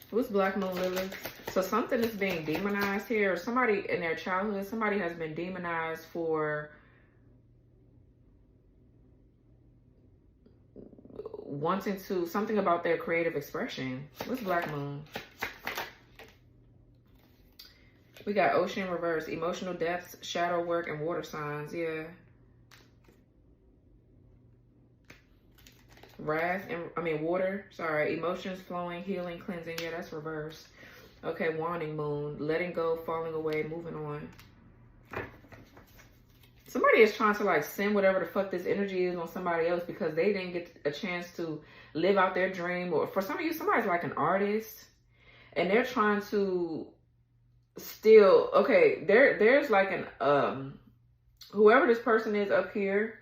Speaker 1: What's black moon, Lilith? So something is being demonized here. Somebody in their childhood, somebody has been demonized for wanting to, something about their creative expression. What's black moon? We got ocean reverse, emotional depths, shadow work, and water signs. Yeah. Wrath and water. Sorry, emotions flowing, healing, cleansing. Yeah, that's reverse. Okay, wanting moon, letting go, falling away, moving on. Somebody is trying to like send whatever the fuck this energy is on somebody else because they didn't get a chance to live out their dream. Or for some of you, somebody's like an artist and they're trying to still, okay, there's like an whoever this person is up here,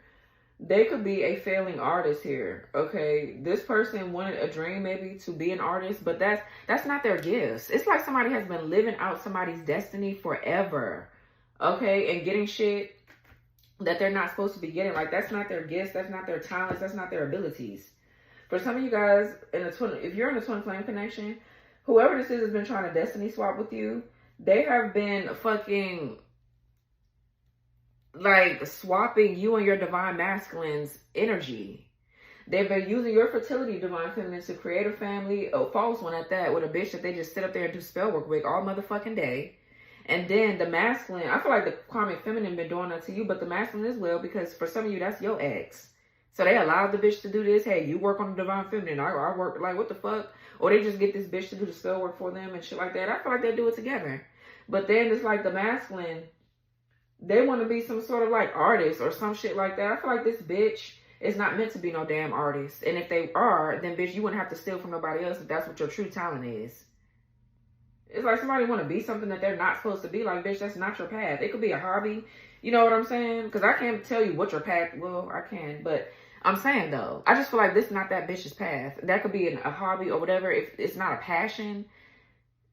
Speaker 1: they could be a failing artist here. Okay, this person wanted a dream maybe to be an artist, but that's not their gifts. It's like somebody has been living out somebody's destiny forever, okay, and getting shit that they're not supposed to be getting. Like, that's not their gifts, that's not their talents, that's not their abilities. For some of you guys in a twin, if you're in a twin flame connection, whoever this is has been trying to destiny swap with you. They have been fucking like swapping you and your divine masculine's energy. They've been using your fertility divine feminine to create a family, a false one at that, with a bitch that they just sit up there and do spell work with all motherfucking day. And then the masculine, I feel like the karmic feminine been doing that to you, but the masculine as well, because for some of you, that's your ex. So they allowed the bitch to do this. Hey, you work on the divine feminine. I work, like, what the fuck? Or they just get this bitch to do the spell work for them and shit like that. I feel like they do it together. But then it's like the masculine, they want to be some sort of like artist or some shit like that. I feel like this bitch is not meant to be no damn artist. And if they are, then bitch, you wouldn't have to steal from nobody else if that's what your true talent is. It's like somebody want to be something that they're not supposed to be. Like, bitch, that's not your path. It could be a hobby. You know what I'm saying? Because I can't tell you what your path, well, I can, but I'm saying though, I just feel like this is not that bitch's path. That could be a hobby or whatever. If it's not a passion,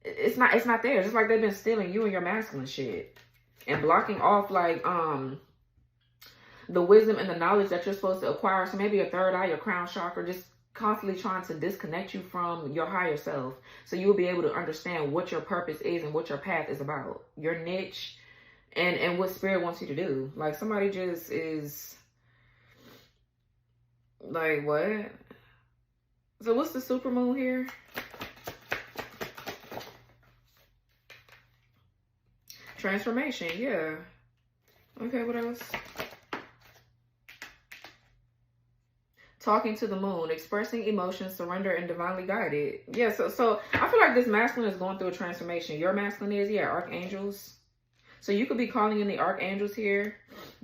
Speaker 1: it's not theirs. It's like they've been stealing you and your masculine shit and blocking off like the wisdom and the knowledge that you're supposed to acquire. So maybe your third eye, your crown chakra, just constantly trying to disconnect you from your higher self, so you will be able to understand what your purpose is and what your path is about, your niche, and what spirit wants you to do. Like, somebody just is like, what? So what's the supermoon here? Transformation. Yeah. Okay, what else? Talking to the moon, expressing emotions, surrender, and divinely guided. Yeah, so I feel like this masculine is going through a transformation. Your masculine is, yeah, archangels. So you could be calling in the archangels here.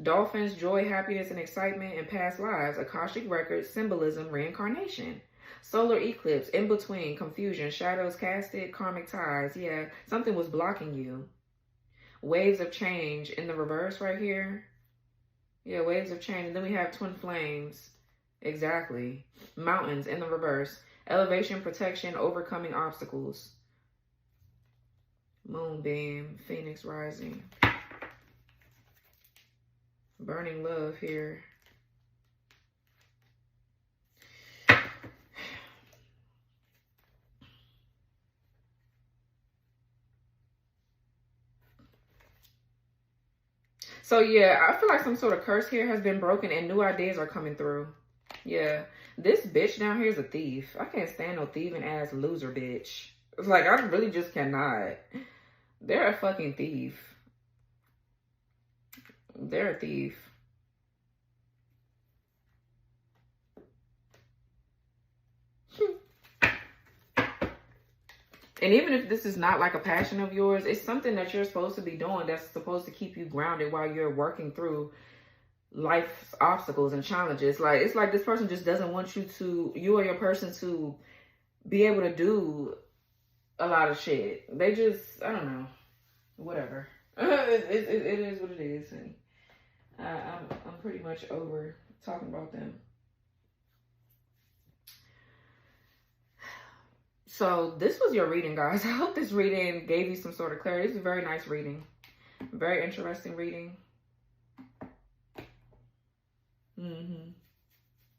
Speaker 1: Dolphins, joy, happiness, and excitement in past lives. Akashic records, symbolism, reincarnation. Solar eclipse, in between, confusion, shadows casted, karmic ties. Yeah, something was blocking you. Waves of change in the reverse right here. Yeah, waves of change. And then we have twin flames. Exactly. Mountains in the reverse. Elevation, protection, overcoming obstacles. Moonbeam, phoenix rising. Burning love here. So yeah, I feel like some sort of curse here has been broken and new ideas are coming through. Yeah. This bitch down here is a thief. I can't stand no thieving ass loser bitch. It's like, I really just cannot. They're a fucking thief. They're a thief. And even if this is not like a passion of yours, it's something that you're supposed to be doing that's supposed to keep you grounded while you're working through life's obstacles and challenges. Like, it's like this person just doesn't want you or your person to be able to do a lot of shit. They just, I don't know, whatever. It is what it is. And I'm pretty much over talking about them. So this was your reading, guys. I hope this reading gave you some sort of clarity. It's a very nice reading. Very interesting reading.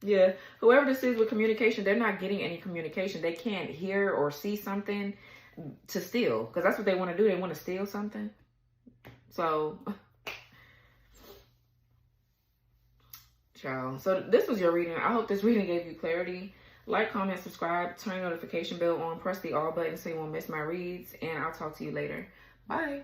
Speaker 1: Yeah. Whoever this is with communication, they're not getting any communication. They can't hear or see something to steal. Because that's what they want to do. They want to steal something. So, ciao. So this was your reading. I hope this reading gave you clarity. Like, comment, subscribe, turn your notification bell on, press the all button so you won't miss my reads, and I'll talk to you later. Bye.